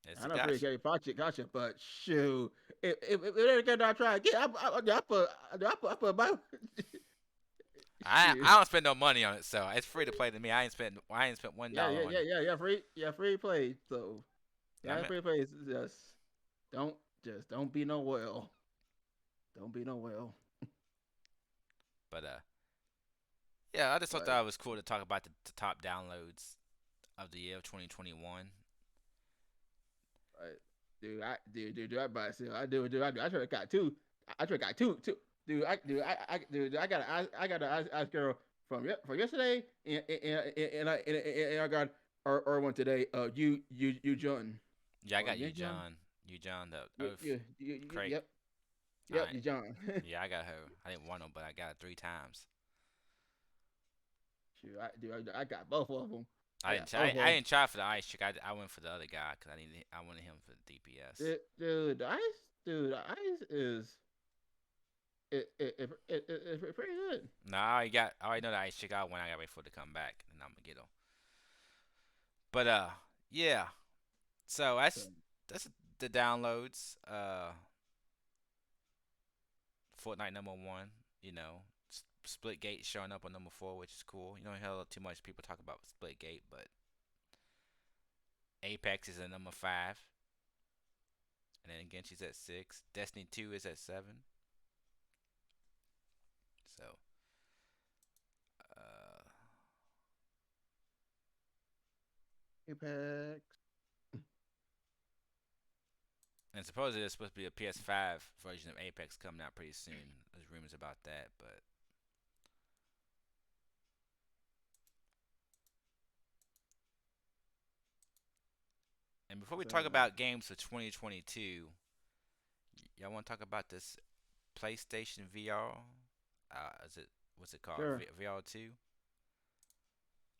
It's I a know pretty gotcha. carry gotcha, but shoot, if every game I try again, I put my shoot. I don't spend no money on it, so it's free to play to me. I ain't spent Yeah, $1 on it. free play. So I yeah, mean, free play is don't don't be no whale. Don't be no whale. but yeah, I just thought Like, that was cool to talk about the top downloads of the year of 2021. like dude, I buy still. I try to got two. I try to got two. Dude, I got an ice girl from yesterday, and I got or one today. You John. Yeah, I got Yeah, John. You John the Oath crate. Yep, I you John. Yeah, I got her. I didn't want them, but I got it 3 times. Shoot, I got both of them. I didn't. I didn't try for the ice chick. I went for the other guy because I wanted him for the DPS. The ice is it's pretty good. No, I already know the ice chick out when I got to wait for it to come back, and I'm gonna get him. But yeah. So So, that's the downloads. Fortnite #1. You know, Splitgate showing up on #4, which is cool. You don't hear too much people talk about Splitgate, but Apex is at #5, and then again she's at 6. Destiny 2 is at 7. So, uh, Apex. and supposedly there's supposed to be a PS5 version of Apex coming out pretty soon. There's rumors about that, but and before we So, talk about games for 2022, y'all want to talk about this PlayStation VR? Is it what's it called? sure, VR2?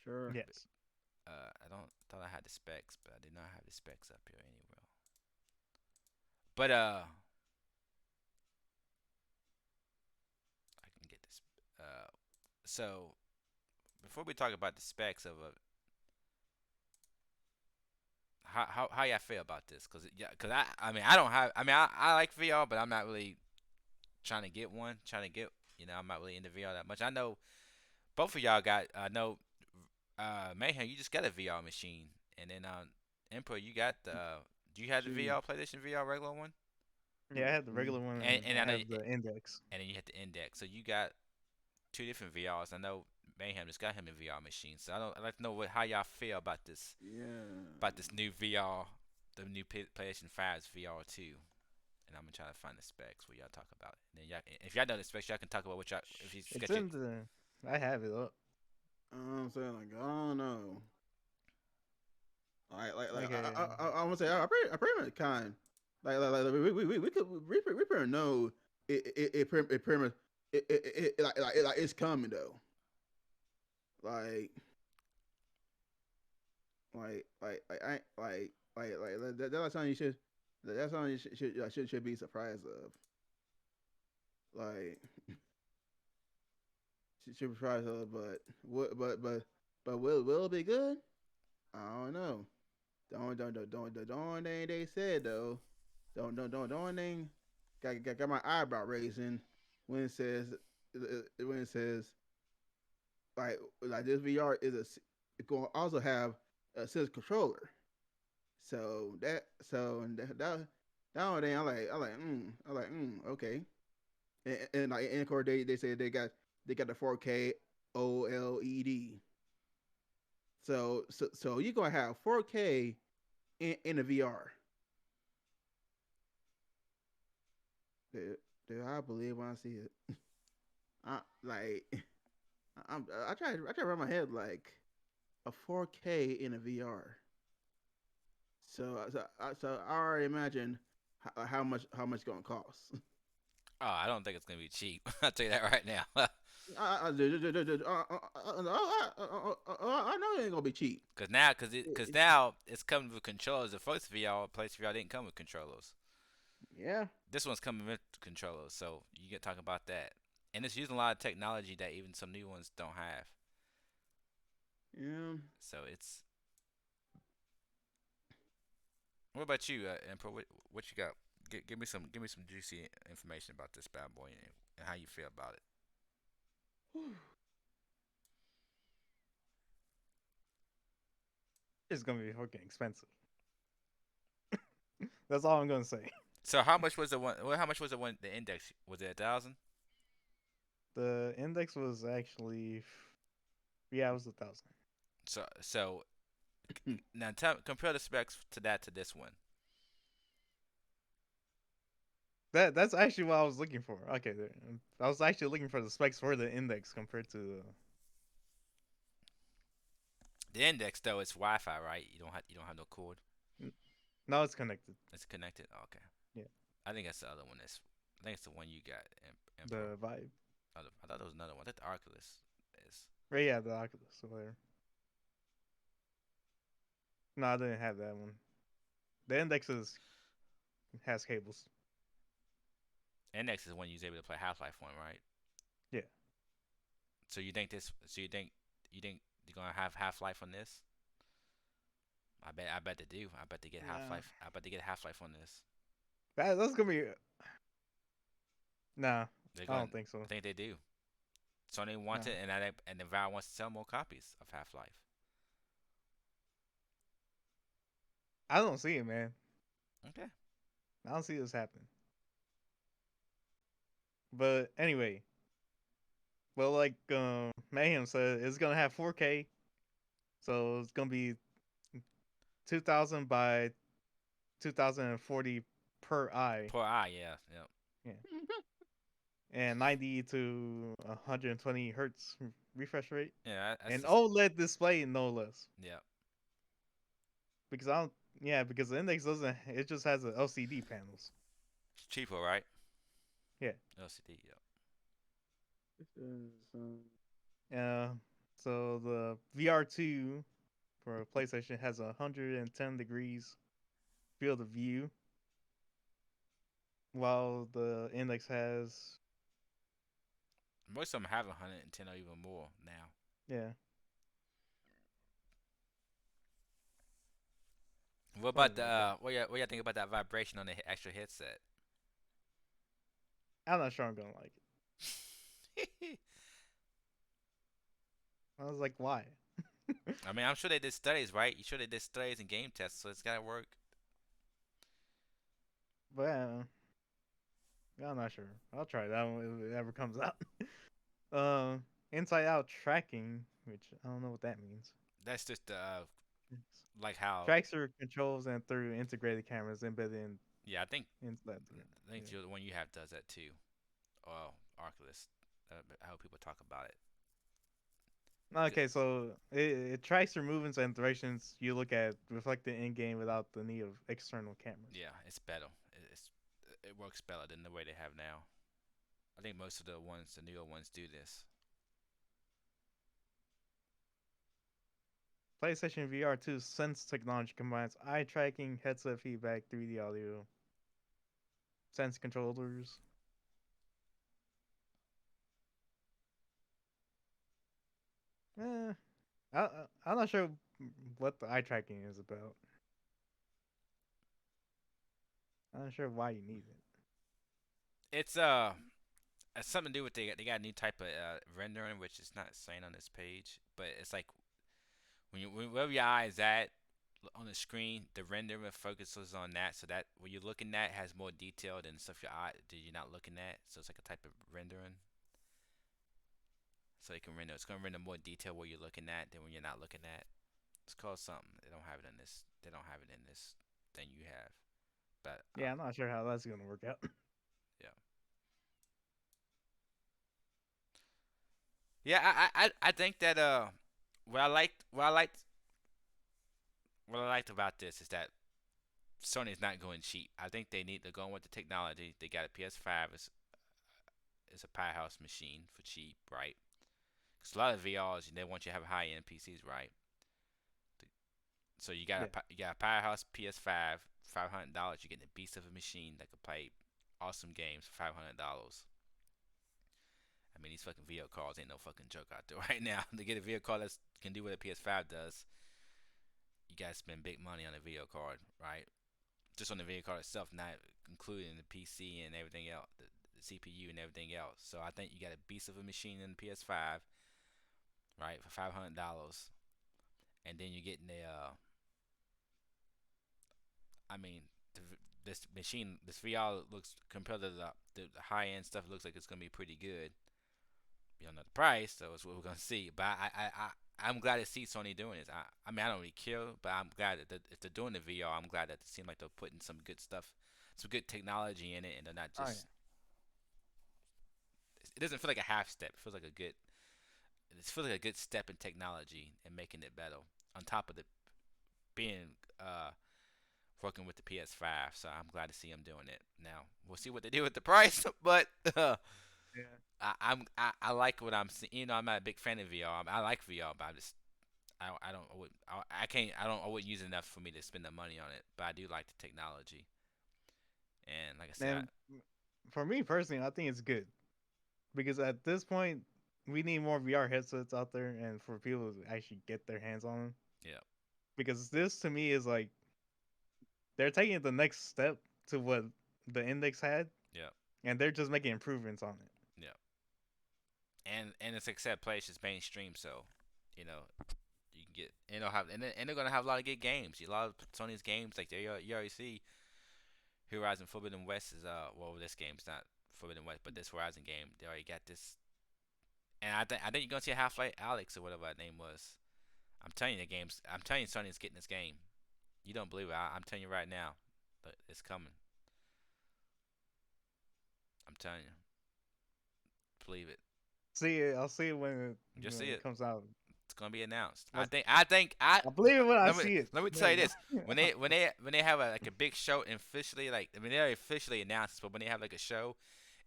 sure. Yes. I don't thought I had the specs, but I did not have the specs up here anywhere. But I can get this. So before we talk about the specs of a, how y'all feel about this? Cause I mean I don't have I mean I like VR, but I'm not really trying to get one. Trying to get I'm not really into VR that much. I know both of y'all got. I know Mayhem, you just got a VR machine, and then Emperor, you got the. Do you have the Shoot. VR PlayStation VR regular one? Yeah, I had the regular one, And and I I know, have the index. and then you had the Index. So you got two different VRs. I know Mayhem just got him a VR machine. So I'd like to know how y'all feel Yeah. this new VR, the new PlayStation 5's VR2. And I'm gonna try to find the specs where y'all talk about it. And then if y'all know the specs, y'all can talk about what y'all if you It's sketch it. in the. I have it up. I'm saying like I don't know. Like Okay. I want to say I pretty much kind we could we pretty know it pretty much like it's coming though. Like I that's something you should that's something you should be surprised of. Like should be surprised of, but what but will it be good? I don't know. The only thing they said though The only thing got my eyebrow raising when it says when it says like this VR is it's going to also have a sense controller. That only thing I'm like okay. And like in court they say they got the 4K OLED. So you're gonna have 4K in the VR. Do I believe when I see it? I like I try to wrap my head like a 4K in a VR. So I already imagine how much it's gonna cost. Oh, I don't think it's gonna be cheap. I'll tell you that right now. I know it ain't gonna be cheap. Cause now it's coming with controllers. The first VR, place VR didn't come with controllers. Yeah, This one's coming with controllers, so you get talking about that. And it's using a lot of technology that even some new ones don't have. yeah. So it's. What about you, Emperor? What you got? Give me some juicy information about this bad boy and how you feel about it. It's gonna be fucking expensive. That's all I'm gonna say. So how much was the one? Well, how much was the one? The index was it 1,000? The index was actually, yeah, it was 1,000. So now compare the specs to that to this one. That's actually what I was looking for. Okay, there. I was actually looking for the specs for the index compared to. The index though is Wi-Fi, right? You don't have no cord. No, it's connected. It's connected. Oh, okay. Yeah, I think that's the other one. I think it's the one you got, Emperor. the Vibe. I thought there was another one. I think the Oculus is. Right, yeah, the Oculus or whatever. No, I didn't have that one. The index has cables. Index is the one you was able to play Half Life on, right? Yeah. So you think this? So you think you're gonna have Half Life on this? I bet they do. I bet they get Half No, Life. I bet they get Half Life on this. that's gonna be. Nah, They're I going. don't think I so. think they do. Sony wants No, it, and the Valve wants to sell more copies of Half Life. I don't see it, man. Okay. I don't see this happening. But anyway, well, like Mayhem said, it's gonna have 4K, so it's gonna be 2,000 by 2,040 per eye. Poor eye. Yeah. Yep. Yeah, and 90 to 120 hertz refresh rate, Yeah. That's and just. OLED display no less. Yeah. Because I don't, yeah, because the index doesn't. It just has the LCD panels. It's cheaper, right? Yeah. LCD. Yep. This is, Uh, so the VR2 for PlayStation has 110 degrees field of view, while the index has, Most of them have 110 or even more now. yeah, What about something the like that. what y'all think about that vibration on the actual headset? I'm not sure I'm gonna like it. I was like, why? I mean, I'm sure they did studies, right? You sure they did studies and game tests, so it's gotta work. But I'm not sure. I'll try that one if it ever comes out. Uh, inside out tracking, which I don't know what that means. That's just like how. Tracks your controls and through integrated cameras embedded Yeah, inside. I think Yeah. the one you have does that too. Oh, Oculus. How people talk about it. Okay, so it tracks your movements and directions you look at reflected in game without the need of external cameras. Yeah, it's better. It works better than the way they have now. I think most of the newer ones do this. PlayStation VR 2 Sense technology combines eye tracking, headset feedback, 3D audio, sense controllers. Eh, I'm not sure what the eye tracking is about. I'm not sure why you need it. It's it's something to do with they got a new type of rendering, which is not saying on this page, but it's like wherever your eye is at on the screen, the rendering focuses on that, so that what you're looking at has more detail than stuff your eye that you're not looking at. So it's like a type of rendering. So it can render. It's gonna render more detail what you're looking at than when you're not looking at. It's called something. They don't have it in this. They don't have it in this thing you have. But Yeah, I'm not sure how that's gonna work out. yeah, yeah. I think that what I liked what I liked what I liked about this is that Sony's not going cheap. I think they need to go with the technology. They got a PS5. It's a powerhouse machine for cheap, right? Because a lot of VRs they want you to have high end PCs, right? So Yeah. you got a powerhouse PS5, $500. You're getting a beast of a machine that can play awesome games for $500. I mean, these fucking video cards ain't no fucking joke out there right now. To get a video card that can do what a PS5 does, you gotta spend big money on a video card, right? Just on the video card itself, not including the PC and everything else, the CPU and everything else. So I think you got a beast of a machine in the PS5, right, for $500, and then you're getting a, I mean, this machine, this VR looks compared to the high end stuff, it looks like it's gonna be pretty good. You don't know the price, so it's what we're gonna see. But I'm glad to see Sony doing this. I mean, I don't really care, but I'm glad that if they're doing the VR, I'm glad that it seems like they're putting some good stuff, some good technology in it, and they're not Oh yeah. just. It doesn't feel like a half step. It feels like a good. It feels like a good step in technology and making it better. On top of the being working with the PS5, so I'm glad to see them doing it. Now we'll see what they do with the price, but Yeah. I like what I'm seeing. You know, I'm not a big fan of VR. I like VR, but I don't I can't I wouldn't use it enough for me to spend the money on it. But I do like the technology, and like I said, And for me personally, I think it's good because at this point, we need more VR headsets out there, and for people to actually get their hands on them. yeah, Because this to me is like they're taking it the next step to what the Index had, yeah, and they're just making improvements on it. yeah, and it's accept place is mainstream, so you know you can get and they'll have and they're gonna have a lot of good games. A lot of Sony's games like you already see Horizon Forbidden West is well this game's not Forbidden West, but this Horizon game they already got this, and I think you're gonna see Half Life Alex or whatever that name was. I'm telling you the games. I'm telling you Sony's getting this game. You don't believe it? I'm telling you right now, but it's coming. I'm telling you, believe it. See it, I'll see it You'll see when it it. comes out. It's gonna be announced. I'll, I I believe it when I let me see it. let me tell There you you this. go. When they have like a big show and officially like I mean they already officially announced this, but when they have like a show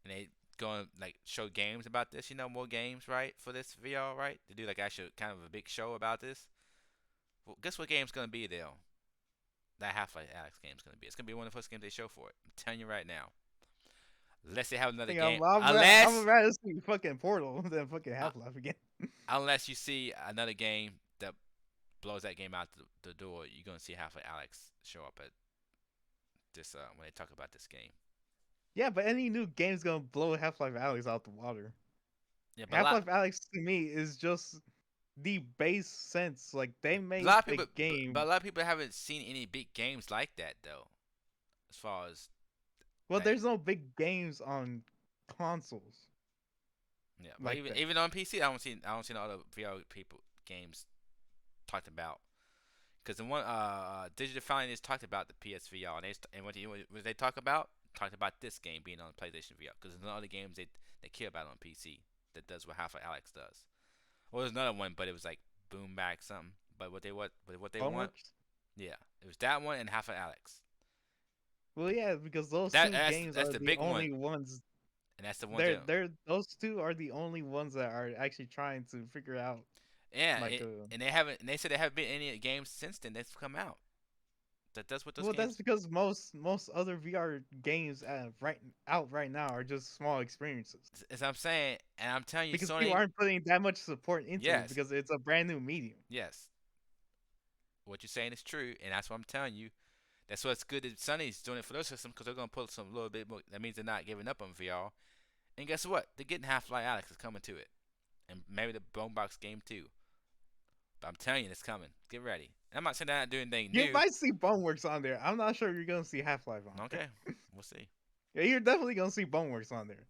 and they go and like show games about this, you know, more games, right, for this VR, right? They do like actually kind of a big show about this. Well, guess what game's gonna be there? That Half-Life Alex game's gonna be. It's gonna be one of the first games they show for it. I'm telling you right now. Unless they have another think game, I would rather see fucking Portal than fucking uh, Half Life again. unless you see another game that blows that game out the door, you're gonna see Half-Life Alex show up at this when they talk about this game. Yeah, but any new game's gonna blow Half Life Alex out the water. Yeah, but Half Life Alex to me is just the base sense. Like they a made lot of a people, but game. a lot of people haven't seen any big games like that though. As far as Well, like, there's no big games on consoles yeah, but like that. even on PC, I don't see no other VR people games talked about. Because the one Digital Foundry just talked about the PSVR, and what they talked about this game being on PlayStation VR. Because there's no other games they care about on PC that does what Half-Life Alex does. Well, there's another one, but it was like Boom Back something. But what they want, Homeworks. yeah, it was that one and Half-Life Alex. Well, yeah, because those That two games that's are the the big one, only ones. and that's the one They're that they're those two are the only ones that are actually trying to figure out yeah, like a. and they haven't. And they said there haven't been any games since then that's come out that does what those Well, that's games. because most other VR games right now are just small experiences As I'm saying, and I'm telling you, because people Sony, aren't putting that much support into it yes, because it's a brand new medium. yes, what you're saying is true, and that's what I'm telling you. That's what's good that Sony's doing it for those systems because they're gonna put some little bit more. That means they're not giving up on VR. And guess what? They're getting Half-Life Alex is coming to it, and maybe the Bonebox game too. But I'm telling you, it's coming. Get ready. And I'm not saying they're not doing anything You new. might see Boneworks on there. I'm not sure you're gonna see Half Life on there. Okay, we'll see. Yeah, you're definitely gonna see Boneworks on there.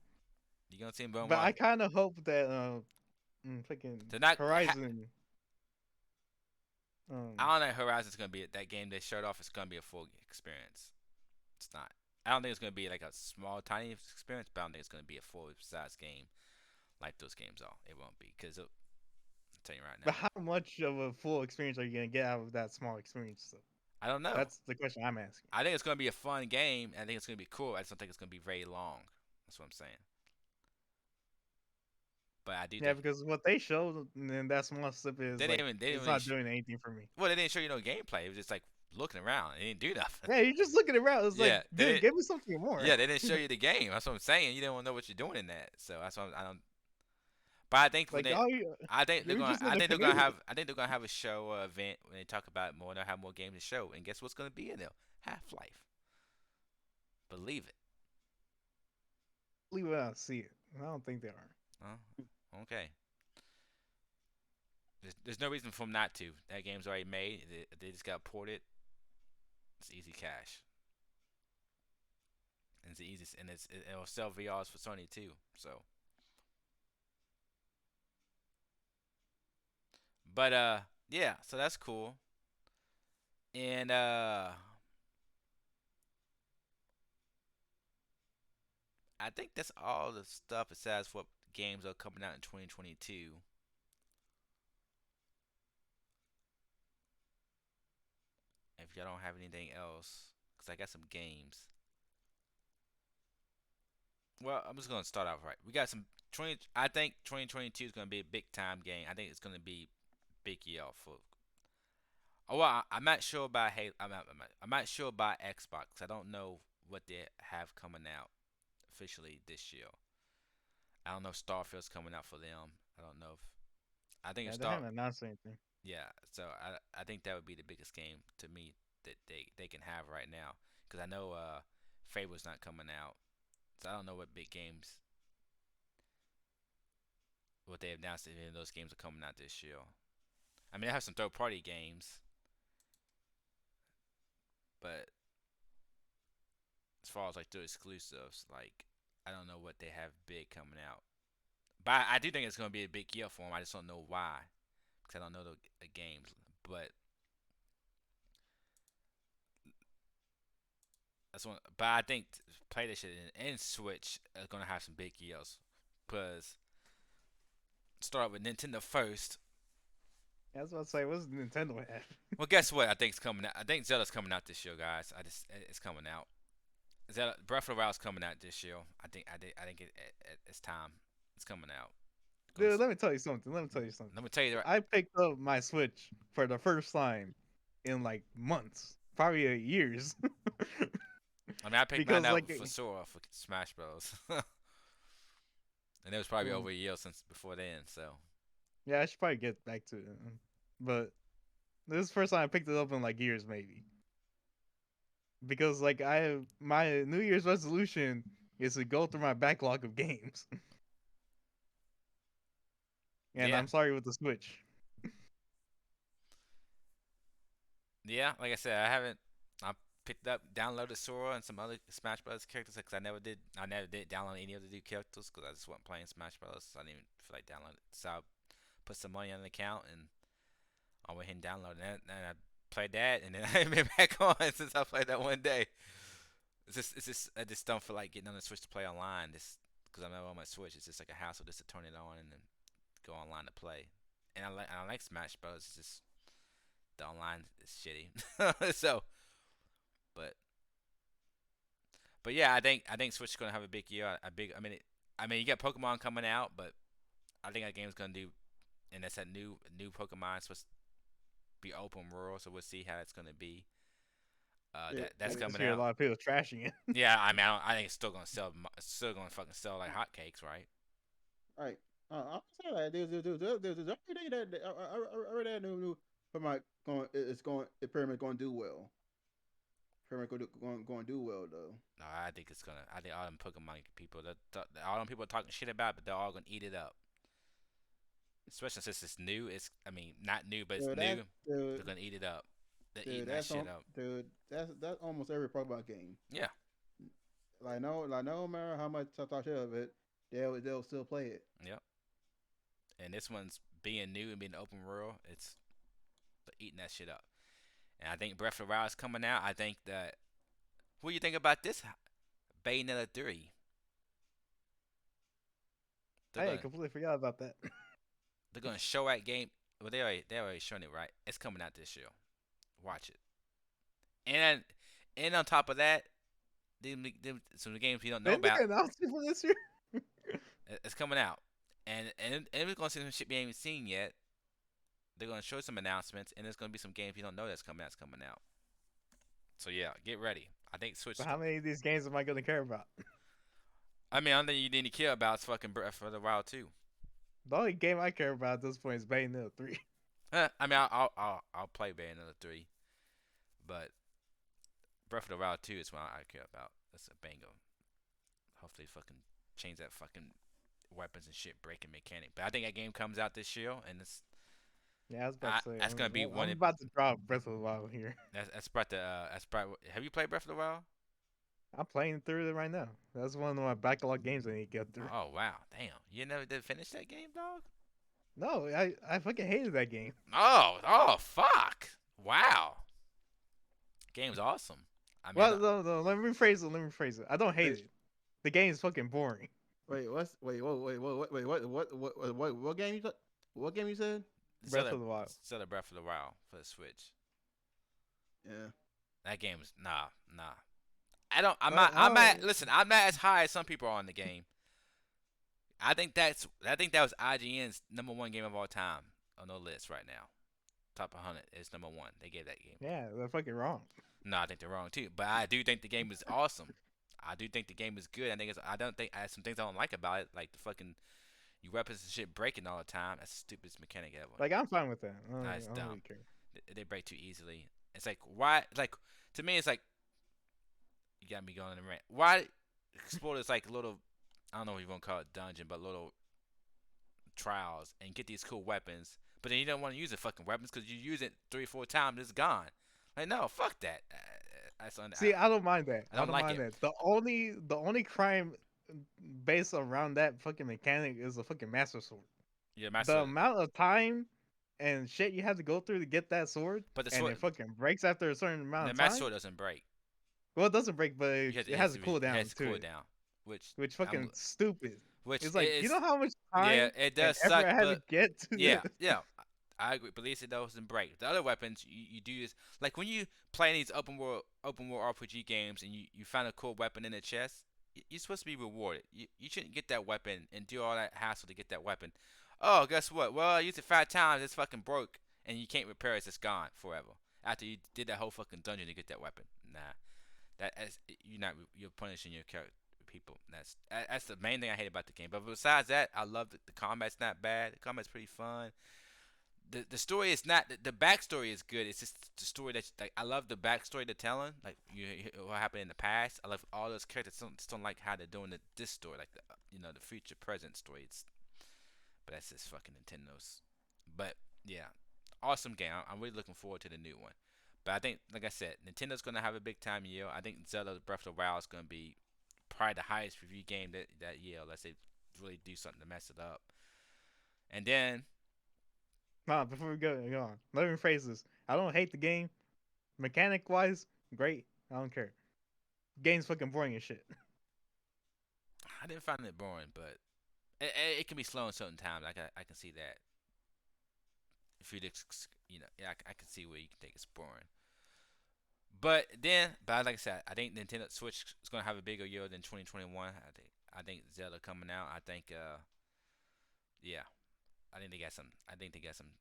You gonna see But I Bonebox? kind of hope that freaking They're not. Horizon. I don't know. Horizon's gonna be that game they showed off. It's gonna be a full experience. It's not. I don't think it's gonna be like a small, tiny experience, but I don't think it's gonna be a full size game like those games are. It won't be because I'm telling you right But now. how much of a full experience are you gonna get out of that small experience? Though? I don't know. That's the question I'm asking. I think it's gonna be a fun game. I think it's gonna be cool. I just don't think it's gonna be very long. That's what I'm saying. But I do Yeah, think because what they showed in that small slip is they didn't like even they didn't it's really not doing anything for me. well they didn't show you no gameplay. It was just like looking around. It didn't do nothing. Yeah, you're just looking around. It's like, Yeah, they dude, didn't. give me something more. Yeah, they didn't show you the game. That's what I'm saying. You don't know what you're doing in that. So that's why I don't. But I think when Like, they, oh, I think they're you're going. just in I a think they're canoe. going to have. I think they're going to have a show event when they talk about it more. They'll have more games to show. And guess what's going to be in there? Half Life. Believe it. Leave it out, see it. I don't think they are. Oh, okay. There's no reason for them not to. That game's already made. They just got ported. It's easy cash. And it's easy. And it'll sell VRs for Sony too. So, but yeah. So that's cool. And I think that's all the stuff besides what games are coming out in 2022. If y'all don't have anything else, because I got some games. Well, I'm just gonna start off right. We got some 20. I think 2022 is gonna be a big time game. I think it's gonna be big year for. Oh well, I'm not sure about Halo. I'm not sure about Xbox. I don't know what they have coming out officially this year. I don't know if Starfield's coming out for them. I don't know if. I think Yeah, it's they haven't announced anything. Yeah, so I think that would be the biggest game to me that they can have right now because I know Fable's not coming out, so I don't know what big games what they have announced if any of those games are coming out this year. I mean, they have some third party games, but as far as like the exclusives, like I don't know what they have big coming out. But I do think it's gonna be a big year for them. I just don't know why because I don't know the games, but that's one. But I think PlayStation and Switch are gonna have some big years. Because start with Nintendo first. Yeah, I was about to say, what's Nintendo have? Well, guess what? I think it's coming out. I think Zelda's coming out this year, guys. It's coming out. Zelda Breath of the Wild's coming out this year. I think it's time. It's coming out. Dude, let me tell you something. Let me tell you something. Let me tell you the I picked up my Switch for the first time in like months, probably years. I mean, I picked mine Because out like, for sure for Smash Bros. And it was probably mm, over a year since before then. So yeah, I should probably get back to it. But this is the first time I picked it up in like years, maybe. Because like my New Year's resolution is to go through my backlog of games, and yeah, I'm sorry with the Switch. yeah. Like I said, I haven't. I picked up, downloaded Sora and some other Smash Bros. Characters because I never did. I never did download any of the new characters because I just wasn't playing Smash Bros. So I didn't even feel like downloading it. So I put some money on the account and I went ahead and downloaded it. And I played that, and then I haven't been back on since I played that one day. It's just I just don't feel like getting on the Switch to play online. Just because I'm never on my Switch, it's just like a hassle just to turn it on and then go online to play. And I like Smash Bros. It's just the online is shitty. So, but yeah, I think Switch is gonna have a big year. A big. I mean, you got Pokemon coming out, but I think that game's gonna do, and that's that new Pokemon supposed to be open world. So we'll see how it's gonna be. Yeah, I That's just coming hear a out. lot of people trashing it. Yeah, I think it's still gonna sell. It's still gonna fucking sell like hotcakes, right? right. I'm saying that there's everything that I already knew for my going. It's going. The pyramid's going to do well. going to do well though. No, I think it's gonna. I think all them Pokemon people, all them people talking shit about, it, but they're all gonna eat it up. Especially since it's new. It's, I mean, not new, but it's Dude, new. They're dude, gonna eat it up. They're dude, eating that shit up. that's almost every Pokemon game. Yeah. Like no matter how much I talk shit of it, they'll still play it. Yep. And this one's being new and being open world. It's they're eating that shit up. And I think Breath of the Wild is coming out. I think that. What do you think about this Bayonetta 3? They're I gonna completely forgot about that. they're gonna show that game. Well, they already shown it, right? It's coming out this year. Watch it. And and on top of that, some of the games you don't know Didn't they about, announce it for this year? it's coming out. And we're gonna see some shit we ain't even seen yet. They're gonna show some announcements, and there's gonna be some games you don't know that's coming out. That's coming out. So yeah, get ready. I think Switch. So how many of these games am I gonna care about? I mean, I don't think you need to care about fucking Breath of the Wild 2. The only game I care about at this point is Bayonetta 3. I mean, I'll play Bayonetta 3, but Breath of the Wild 2 is what I care about. That's a bingo. Hopefully, fucking change that fucking weapons and shit breaking mechanic. But I think that game comes out this year, and Yeah, I was about to say. that's gonna be I'm one. about to drop Breath of the Wild here. That's about the. That's probably. Have you played Breath of the Wild? I'm playing through it right now. That's one of my backlog games I need to get through. Oh wow, damn! You never did finish that game, dog. No, I fucking hated that game. Oh, fuck! Wow, game's awesome. I mean, Well, no, let me rephrase it. Let me rephrase it. I don't hate Wait. it. The game is fucking boring. What game what game you said? Breath of the Wild. Zelda Breath of the Wild for the Switch. Yeah. That game's nah. I don't. I'm Well, not. I'm not. Listen, I'm not as high as some people are on the game. I think that was IGN's #1 game of all time on the list right now. Top 100 is #1. They gave that game. Yeah, they're fucking wrong. No, I think they're wrong too. But I do think the game is awesome. I do think the game is good. I think it's. I don't think I have some things I don't like about it, like the fucking you weapons and shit breaking all the time. That's the stupidest mechanic ever. Like I'm fine with that. Nah, it's I don't dumb. really care. They break too easily. It's like why? Like to me, it's like you got me going in the rant. Why explore this like little? I don't know what you want to call it, dungeon, but little trials and get these cool weapons. But then you don't want to use the fucking weapons because you use it 3 or 4 times, it's gone. Like no, fuck that. See, I don't mind that. I don't like mind it. that. The only crime based around that fucking mechanic is the fucking master sword. Yeah, The master. amount of time and shit you have to go through to get that sword, But the and sword, it fucking breaks after a certain amount the of master time. sword doesn't break. Well, it doesn't break, but You it has a cooldown It has a to it, cooldown, which which fucking I'm- stupid. which It's like is, you know how much yeah, time it and does effort suck. I had to But get to yeah, this. yeah, I agree. But at least it doesn't break. The other weapons, you do this like when you play these open world RPG games and you find a cool weapon in the chest. You're supposed to be rewarded. You shouldn't get that weapon and do all that hassle to get that weapon. Oh, guess what? Well, I used it 5 times. It's fucking broke, and you can't repair it. It's gone forever. After you did that whole fucking dungeon to get that weapon. Nah, you're punishing your character people. That's the main thing I hate about the game. But besides that, I love the combat's not bad. The combat's pretty fun. The story is not the backstory is good. It's just the story that like I love the backstory they're telling. Like what happened in the past. I love all those characters. Just don't like how they're doing this story, like the future present story. But that's just fucking Nintendo's. But yeah, awesome game. I'm really looking forward to the new one. But I think, like I said, Nintendo's gonna have a big time year. I think Zelda Breath of the Wild is gonna be probably the highest review game that year, unless they really do something to mess it up. And then Nah, before we go on, let me rephrase this. I don't hate the game. Mechanic wise, great. I don't care. Game's fucking boring as shit. I didn't find it boring, but it can be slow in certain times. I can see that. If yeah, I can see where you can think it's boring. But like I said, I think Nintendo Switch is gonna have a bigger year than 2021. I think Zelda coming out. I think yeah, I think they got some. I think they got some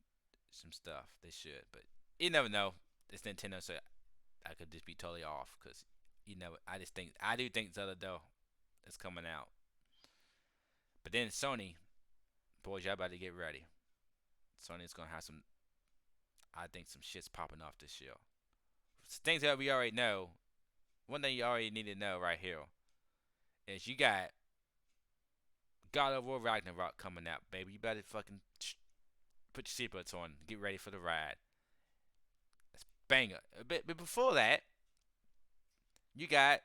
stuff. They should, but you never know. It's Nintendo, so I could just be totally off because I do think Zelda though is coming out. But then Sony, boys, y'all about to get ready. Sony's gonna have some. I think some shit's popping off this year. Things that we already know. one thing you already need to know right here is you got God of War Ragnarok coming out, baby. You better fucking put your seatbelts on, get ready for the ride. That's banger. But before that, you got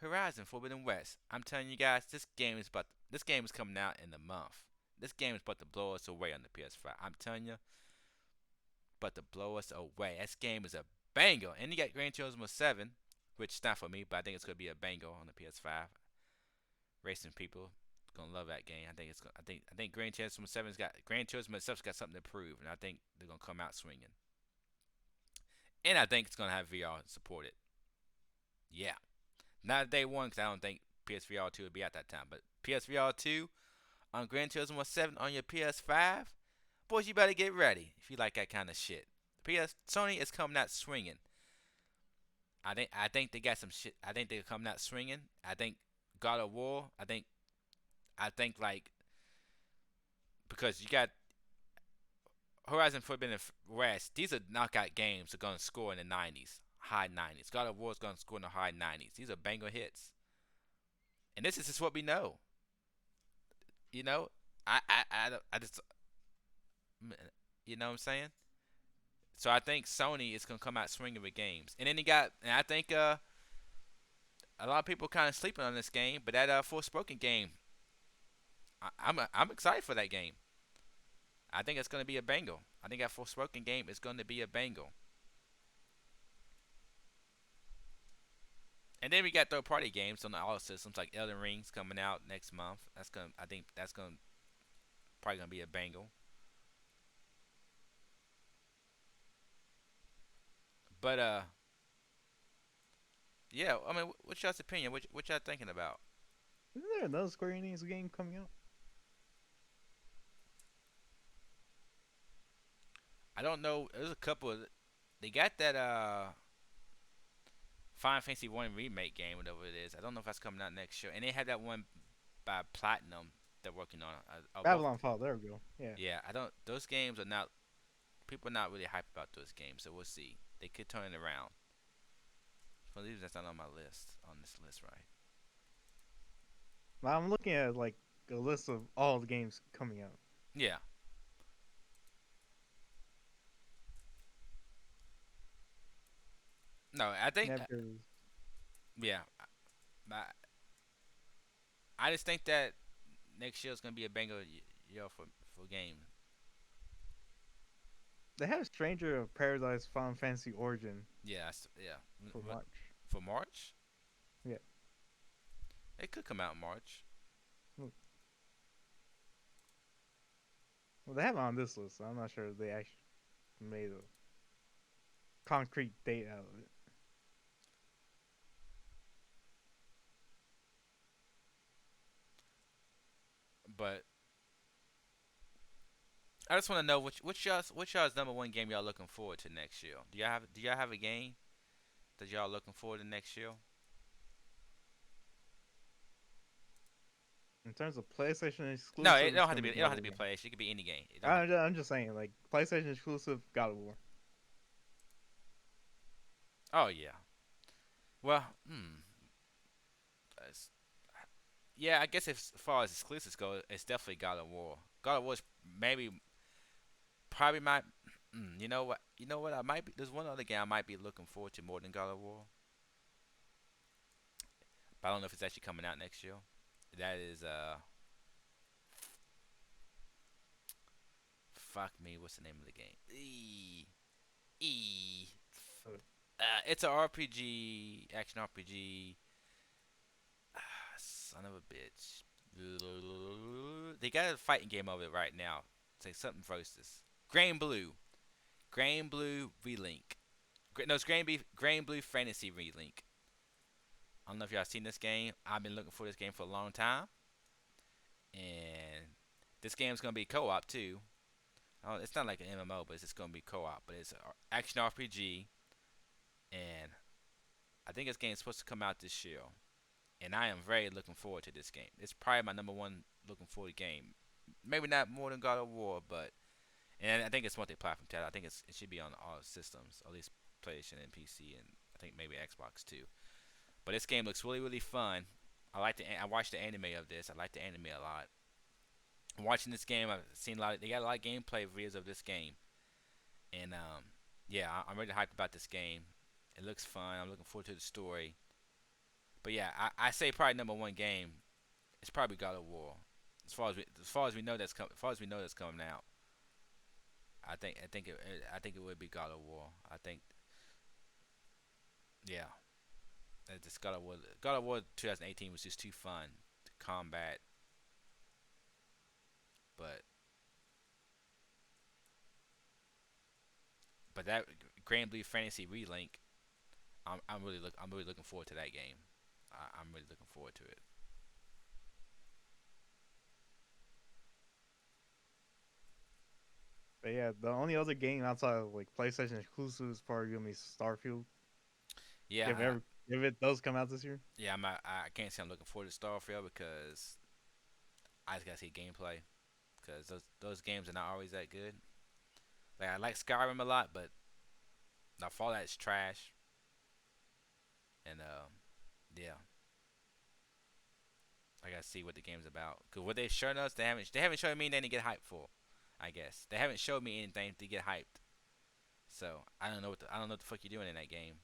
Horizon Forbidden West. I'm telling you guys, this game is coming out in a month. This game is about to blow us away on the PS5. I'm telling you, about to blow us away. This game is a banger. And you got Gran Turismo 7, which is not for me, but I think it's gonna be a banger on the PS5. Racing people gonna love that game. I think it's gonna, I think Gran Turismo itself's got something to prove, and I think they're gonna come out swinging. And I think it's gonna have VR supported. Yeah, not day one because I don't think PSVR 2 would be at that time, but PSVR 2 on Gran Turismo 7 on your PS5, boys, you better get ready if you like that kind of shit. Sony is coming out swinging. I think they got some shit. I think they're coming out swinging. I think God of War. I think like because you got Horizon Forbidden West. These are knockout games that are gonna score in the 90s, high 90s. God of War is gonna score in the high 90s. These are banger hits, and this is just what we know. You know, I just you know what I'm saying. So I think Sony is gonna come out swinging with games, and then and I think a lot of people kind of sleeping on this game, but that Forspoken game, I'm excited for that game. I think it's gonna be a banger. I think that Forspoken game is gonna be a banger. And then we got third party games on all systems like Elden Ring's coming out next month. I think that's gonna probably gonna be a banger. But yeah. I mean, what's y'all's opinion? What y'all thinking about? Isn't there another Square Enix game coming out? I don't know. There's a couple. They got that Final Fantasy One remake game, whatever it is. I don't know if that's coming out next year. And they had that one by Platinum they're working on. Babylon Fall. There we go. Yeah. Yeah, I don't. Those games are not. People are not really hyped about those games, so we'll see. They could turn it around. For reason that's not on my list. On this list, right? I'm looking at like a list of all the games coming out. Yeah. No, I think. Never. Yeah. I, I just think that next year is gonna be a banger year for games. They have Stranger of Paradise Final Fantasy Origin Yeah. Yeah. for March. For March. Yeah. It could come out in March. Well, they have it on this list. So I'm not sure if they actually made a concrete date out of it. But I just want to know which y'all's number one game y'all looking forward to next year. Do y'all have a game that y'all looking forward to next year? In terms of PlayStation No, exclusive, it it's don't have to gonna be. be It don't God have to of be War. PlayStation. It could be any game. It don't have, I'm just saying, like PlayStation exclusive God of War. oh yeah. Well, it's- yeah. I guess as far as exclusives go, it's definitely God of War. God of War's maybe probably my. You know what? You know what? I might be. There's one other game I might be looking forward to more than God of War, but I don't know if it's actually coming out next year. That is fuck me. What's the name of the game? E. It's a RPG, action RPG. Son of a bitch. They got a fighting game of it right now. It's like something versus Grain Blue. Grain Blue Relink. No, it's Grain Blue Fantasy Relink. I don't know if y'all seen this game. I've been looking for this game for a long time, and this game's gonna be co-op too. It's not like an MMO, but it's just gonna be co-op. But it's an action RPG, and I think this game's supposed to come out this year. And I am very looking forward to this game. It's probably my number one looking forward game. Maybe not more than God of War, but and I think it's multi-platform title. I think it should be on all systems, at least PlayStation and PC, and I think maybe Xbox too. But this game looks really really fun. I watched the anime of this. I like the anime a lot. Watching this game, I've seen a lot. They got a lot of gameplay videos of this game, and yeah, I'm really hyped about this game. It looks fun. I'm looking forward to the story. But yeah, I say probably number one game. It's probably God of War. As far as we know that's coming out. I think it would be God of War. I think yeah, this God of War 2018 was just too fun to combat, but that Grand Blue Fantasy Relink, I'm really looking forward to that game. I'm really looking forward to it. But yeah, the only other game outside of like PlayStation exclusive is probably gonna be Starfield. Yeah, If ever if it does come out this year. yeah. I can't say I'm looking forward to Starfield because I just gotta see gameplay because those games are not always that good. Like I like Skyrim a lot, but now Fallout is trash, and yeah, I gotta see what the game's about. Cause what they've shown us, they haven't shown me anything to get hyped for. I guess they haven't showed me anything to get hyped. So I don't know what the fuck you're doing in that game.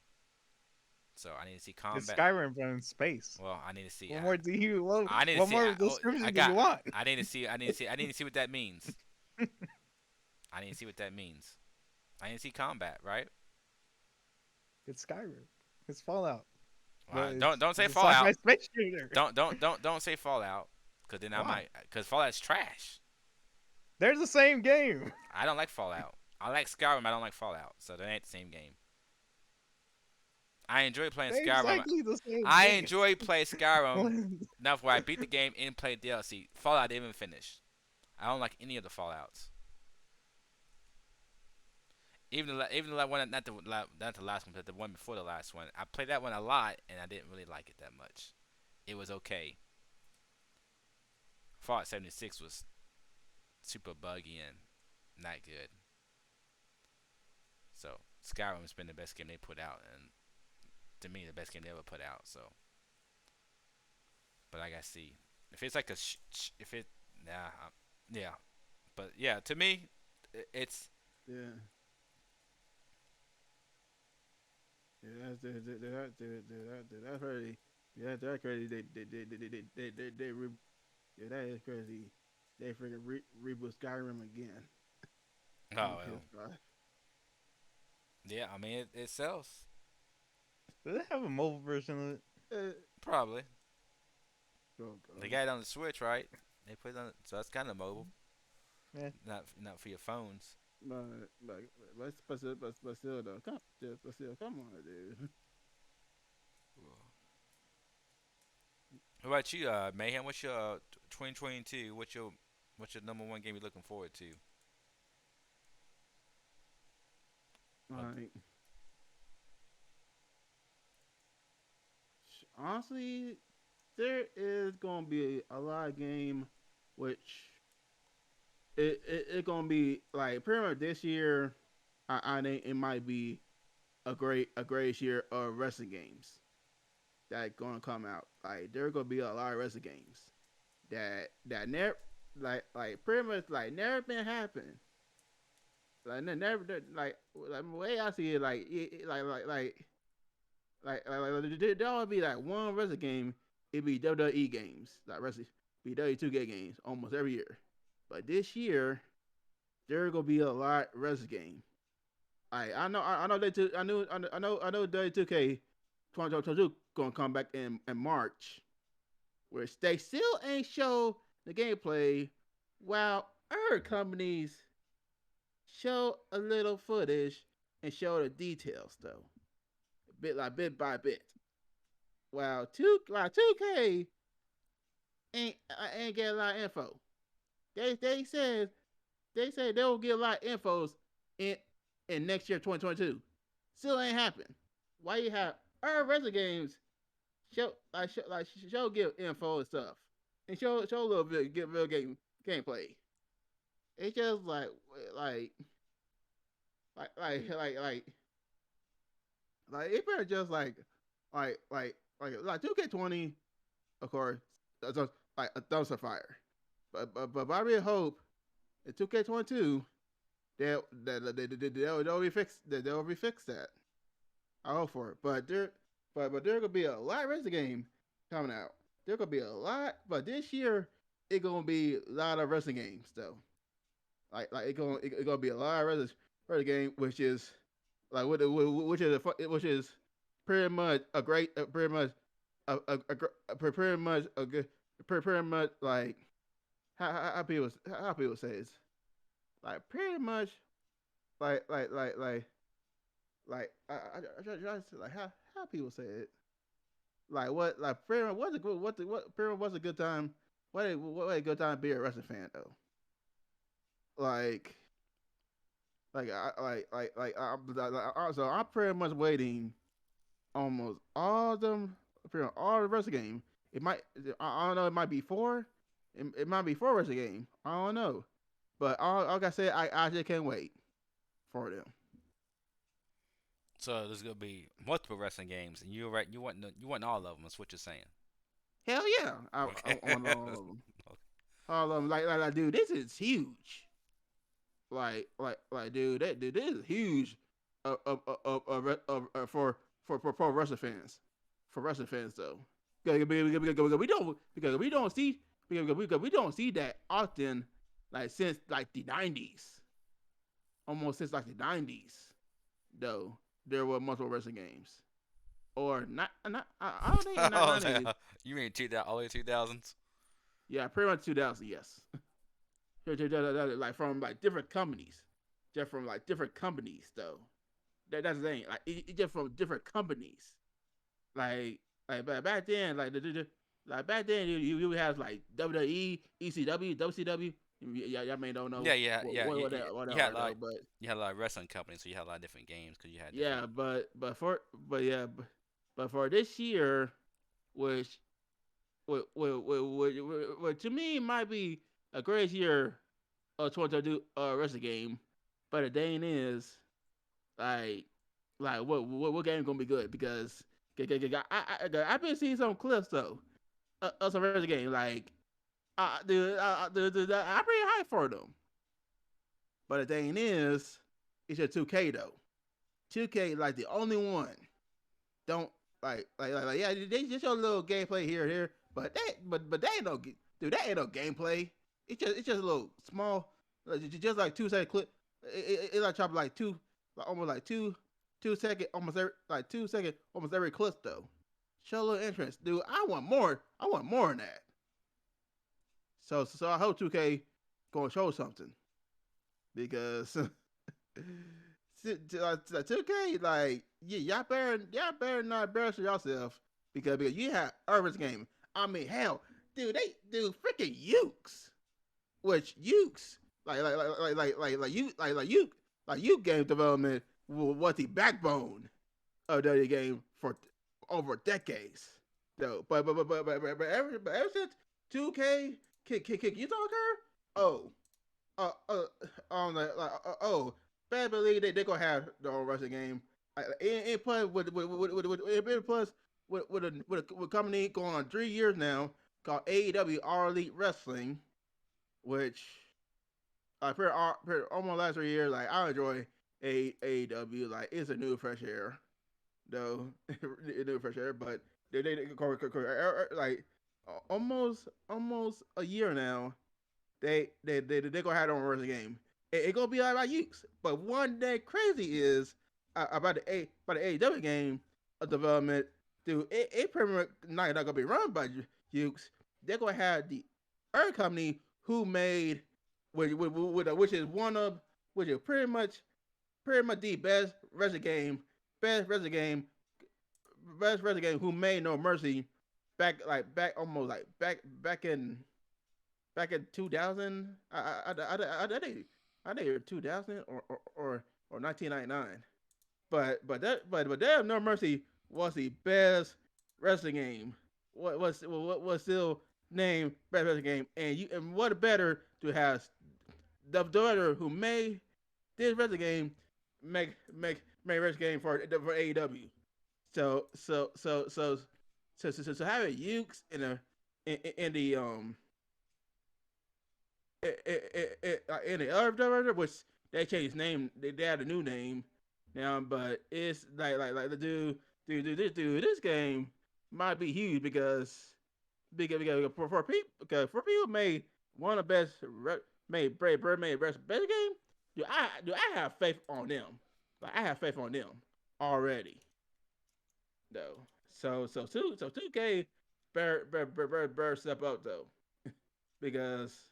So I need to see It's combat. Skyrim but in space. Well, I need to see. What more do you what, I need to what see. more I description do you got. want? I need to see. I need to see. I need to see what that means. I need to see what that means. I need to see combat, right? It's Skyrim. It's Fallout. Well, But don't say it's a sci-fi Fallout. space shooter. Don't say Fallout, cause then I Why? might. Cause Fallout's trash. They're the same game. I don't like Fallout. I like Skyrim. I don't like Fallout. So they ain't the same game. I enjoy playing They're Skyrim. exactly the same I game. enjoy playing Skyrim enough where I beat the game and play DLC. Fallout I didn't even finish. I don't like any of the Fallouts. Even the one, not the last one, but the one before the last one. I played that one a lot and I didn't really like it that much. It was okay. Fallout 76 was super buggy and not good. So Skyrim's been the best game they put out, and to me, the best game they ever put out. So, but I gotta see if it's like if it, nah, yeah. But yeah, to me, it's Yeah. Yeah, that's crazy. Yeah, that's crazy. Yeah, that is crazy. They freaking reboot Skyrim again on oh the well, PS5. yeah. I mean, it sells Do they have a mobile version of it? Uh, probably. oh They god. got it on the Switch, right? They put it on, so that's kind of mobile, Yeah. not for your phones. But still though, come on, dude. What about you, Mayhem? What's your 2022? What's your number one game you're looking forward to? What? Like honestly, there is gonna be a lot of game which it gonna be like pretty much this year. I think it might be a great year of wrestling games that gonna come out. Like there gonna be a lot of wrestling games that never like pretty much like never been happening. Like never like the way I see it there would be like one wrestling game. It'd be WWE games like wrestling be WWE 2K games almost every year. But this year there gonna be a lot of wrestling game. I know they took I know W2K 2022 gonna come back in March, where they still ain't show the gameplay, while other companies show a little footage and show the details though, bit by bit. While 2K ain't get a lot of info. They said they'll get a lot of infos in in next year 2022. Still ain't happened. Why you have our wrestling games show give info and stuff and show a little bit give real gameplay. It's just like like like like like it better just like like 2K20, of course, that's like a dumpster fire. But I really hope in 2K22 they'll refix that. I hope for it. But there gonna be a lot of wrestling game coming out. There gonna be a lot, but this year it gonna be a lot of wrestling games though. It gonna be a lot of wrestling game, which is like which is pretty much a great pretty much pretty much a good pretty much like how people say it. Like pretty much like like like like I try to say like how people say it. Like what like pretty much what's a good what pretty much what's a good time what a good time to be a wrestling fan though. Like so I'm pretty much waiting almost all them pretty much all the rest of the game. It might I don't know, it might be four. It might be four rest of the game. I don't know. But like I said, I just can't wait for them. So there's gonna be multiple wrestling games, and you're right. You want all of them. That's what you're saying. Hell yeah, I Okay. want all of them. All of them. Dude, this is huge. Dude, dude, this is huge. For pro wrestling fans, for wrestling fans though, because we don't see because we don't see that often, like since like the '90s, almost since like the '90s, though there were multiple wrestling games, or not I don't think not Oh, '90s. you mean all the way 2000s? Yeah, pretty much 2000. Yes, like from like different companies, just from like different companies though. That's the thing. Like it just from different companies. Like back then, like back then you have like WWE, ECW, WCW. Y'all may don't know Yeah, yeah, yeah. what You that had are like though, but you had a lot of wrestling companies, so you had a lot of different games because you had different. yeah, but yeah, but for this year, which which to me might be a great year to do a wrestling game, but the thing is like what game gonna be good because I've been seeing some clips though of some wrestling game like I'm pretty high for them. But the thing is, it's just 2K though. 2K like the only one don't yeah they just show a little gameplay here and here, but that ain't no dude that ain't no gameplay. It's just a little small, just like 2 second clip. It like chop like two, like almost like 2 second, almost every like 2 second, almost every clip though. Show a little interest, dude. I want more. I want more than that. So I hope 2K gonna show something because 2K like yeah y'all better not embarrass yourself because you have Urban's game. I mean hell, dude they do freaking Ukes, which Ukes like you game development was the backbone of the game for over decades. Though, but ever since 2K kick you talk her? Oh, uh, on the bad believe they gonna have their own wrestling game. And plus plus with a company going on 3 years now called AEW All Elite Wrestling, which for almost last 3 years, like I enjoy AEW. Like it's a new fresh air, though, new fresh air. But like almost a year now they gonna have their own wrestling game. It gonna be like Ukes. But one day crazy is about the AEW game of development. Dude, it pretty much not gonna be run by Ukes. They're gonna have the other company who made which is one of which is pretty much the best wrestling game, best wrestling game who made No Mercy back almost like back in 2000. I think 2000 or 1999. But Damn No Mercy was the best wrestling game. What was still named best wrestling game, and what better to have the daughter who made this wrestling game make wrestling game for AEW. So So having Ukes in the in the other version, which they changed name, they had a new name now, but it's like the this game might be huge because for people made one of the best made best game. Do I have faith on them? Like I have faith on them already though. So 2K better step up though because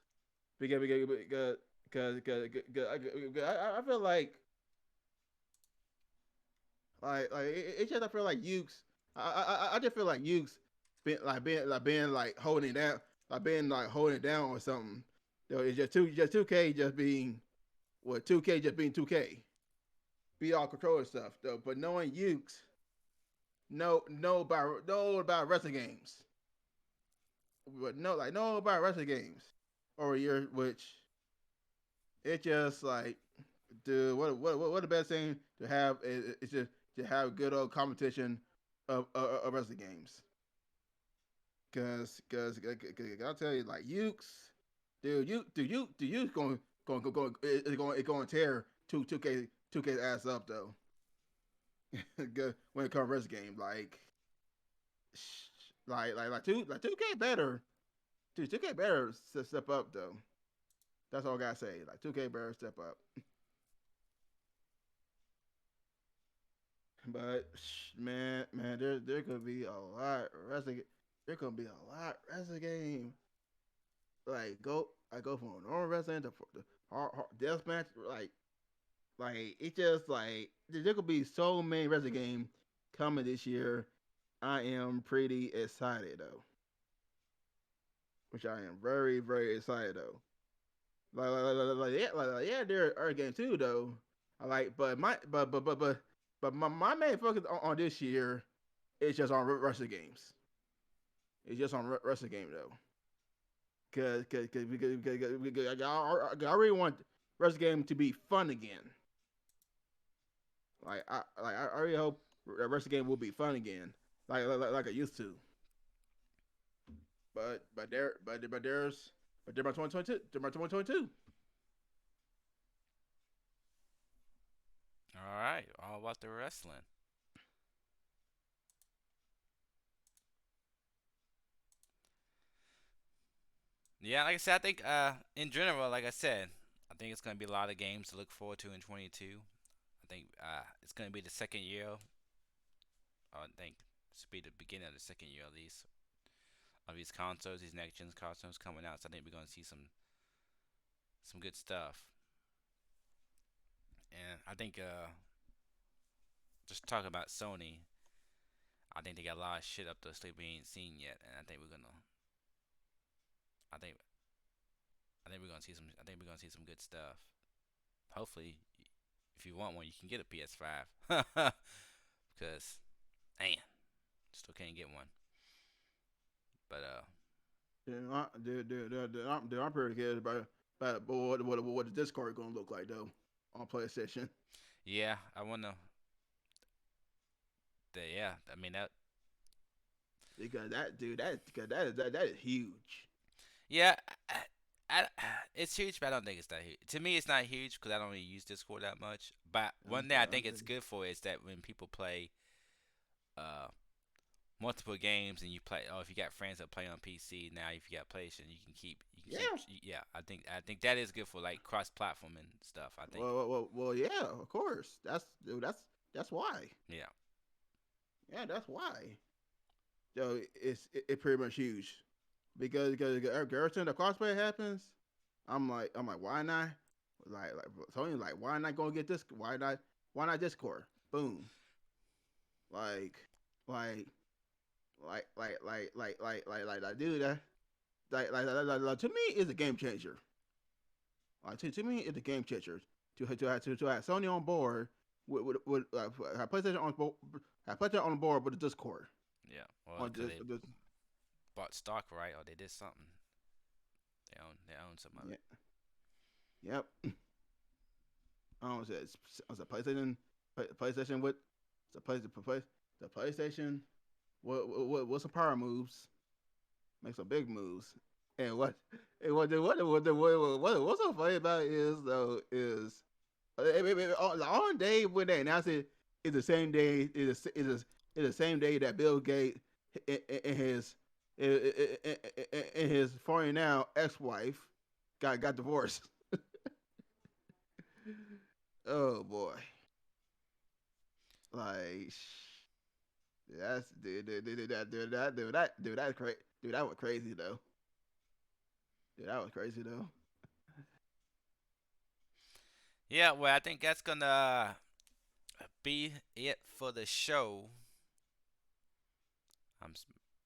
because I feel like it's just I feel like Ukes. I just feel like Ukes being like holding it down, like being like holding it down or something. Though it's just 2K just being 2K just being 2K, be all control and stuff though. But knowing Ukes, know about wrestling games, but know about wrestling games over years, which it just like dude, what the best thing to have is just to have good old competition of wrestling games. Cause I'll tell you like Ukes, dude, you going to tear two K's ass up though. When it comes to wrestling game, two K better, dude, 2K better step up though. That's all I gotta say. Like 2K better step up. But man, there could be a lot wrestling. There could be a lot wrestling game. I go from normal wrestling to the hard death match. Like it just like there could be so many wrestling games coming this year. I am pretty excited though, which I am very excited though. Yeah, there are games too though. I like, but my main focus on this year is just on wrestling games. It's just on wrestling game though, because I really want wrestling game to be fun again. I really hope wrestling game will be fun again, like I used to. But there by 2022, there by 2022. All right, all about the wrestling. Yeah, like I said, I think in general, like I said, I think it's gonna be a lot of games to look forward to in 22. I think it's gonna be the second year. I think this will be the beginning of the second year at least of these consoles, these next gen consoles coming out. So I think we're gonna see some good stuff. And I think just talking about Sony, I think they got a lot of shit up their sleeve we ain't seen yet, and I think I think we're gonna see some. I think we're gonna see some good stuff. Hopefully, if you want one, you can get a PS5. Because, man, still can't get one. But I'm pretty good about what the Discord gonna look like though on PlayStation. yeah, I wanna. Yeah, I mean that. Because that is huge. Yeah, I, it's huge, but I don't think it's that huge. To me, it's not huge because I don't really use Discord that much. But one thing I think it's good for is that when people play uh multiple games and you play, oh, if you got friends that play on PC now, if you got PlayStation, you can Yeah. keep, yeah. I think that is good for like cross platform and stuff. I think, Well, yeah, of course. That's why. yeah, Yeah, that's why. So it's pretty much huge because every time the cosplay happens, I'm like why not? Like Tony like why not go get this? Why not Discord? Boom. Like like dude to me is a game changer. To me it's a game changer to have Sony on board with have PlayStation on board have PlayStation on board with the Discord yeah. Well, on because this, they this bought stock, right, or they did something. They own some of yeah, it. yep. I was a PlayStation with the PlayStation What some power moves, make some big moves. And what's so funny about it is though is on day when they announced it is the same day is the same day that Bill Gates and his and his former now ex-wife got divorced. Oh boy, like that's dude that's crazy. Dude, that was crazy though. Dude, that was crazy though. Yeah, well, I think that's gonna be it for the show. I'm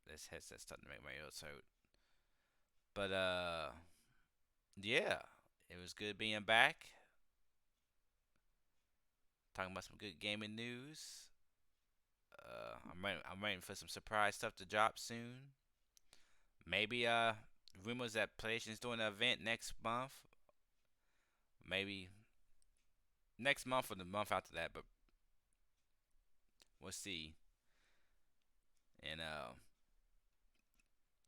this headset's starting to make my ears hurt. But yeah, it was good being back. Talking about some good gaming news. I'm waiting for some surprise stuff to drop soon. Maybe rumors that PlayStation's doing an event next month. Maybe next month or the month after that, but we'll see. And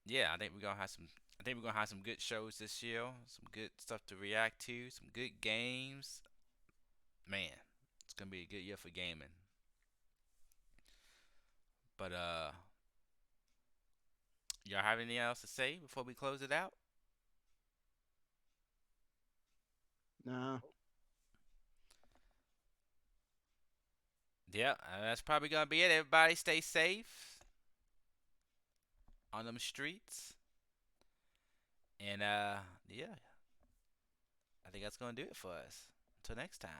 yeah, I think we're gonna have some good shows this year. Some good stuff to react to. Some good games. Man, it's gonna be a good year for gaming. But y'all have anything else to say before we close it out? Nah, Yeah, that's probably gonna be it. Everybody stay safe on them streets. And yeah, I think that's gonna do it for us. Until next time.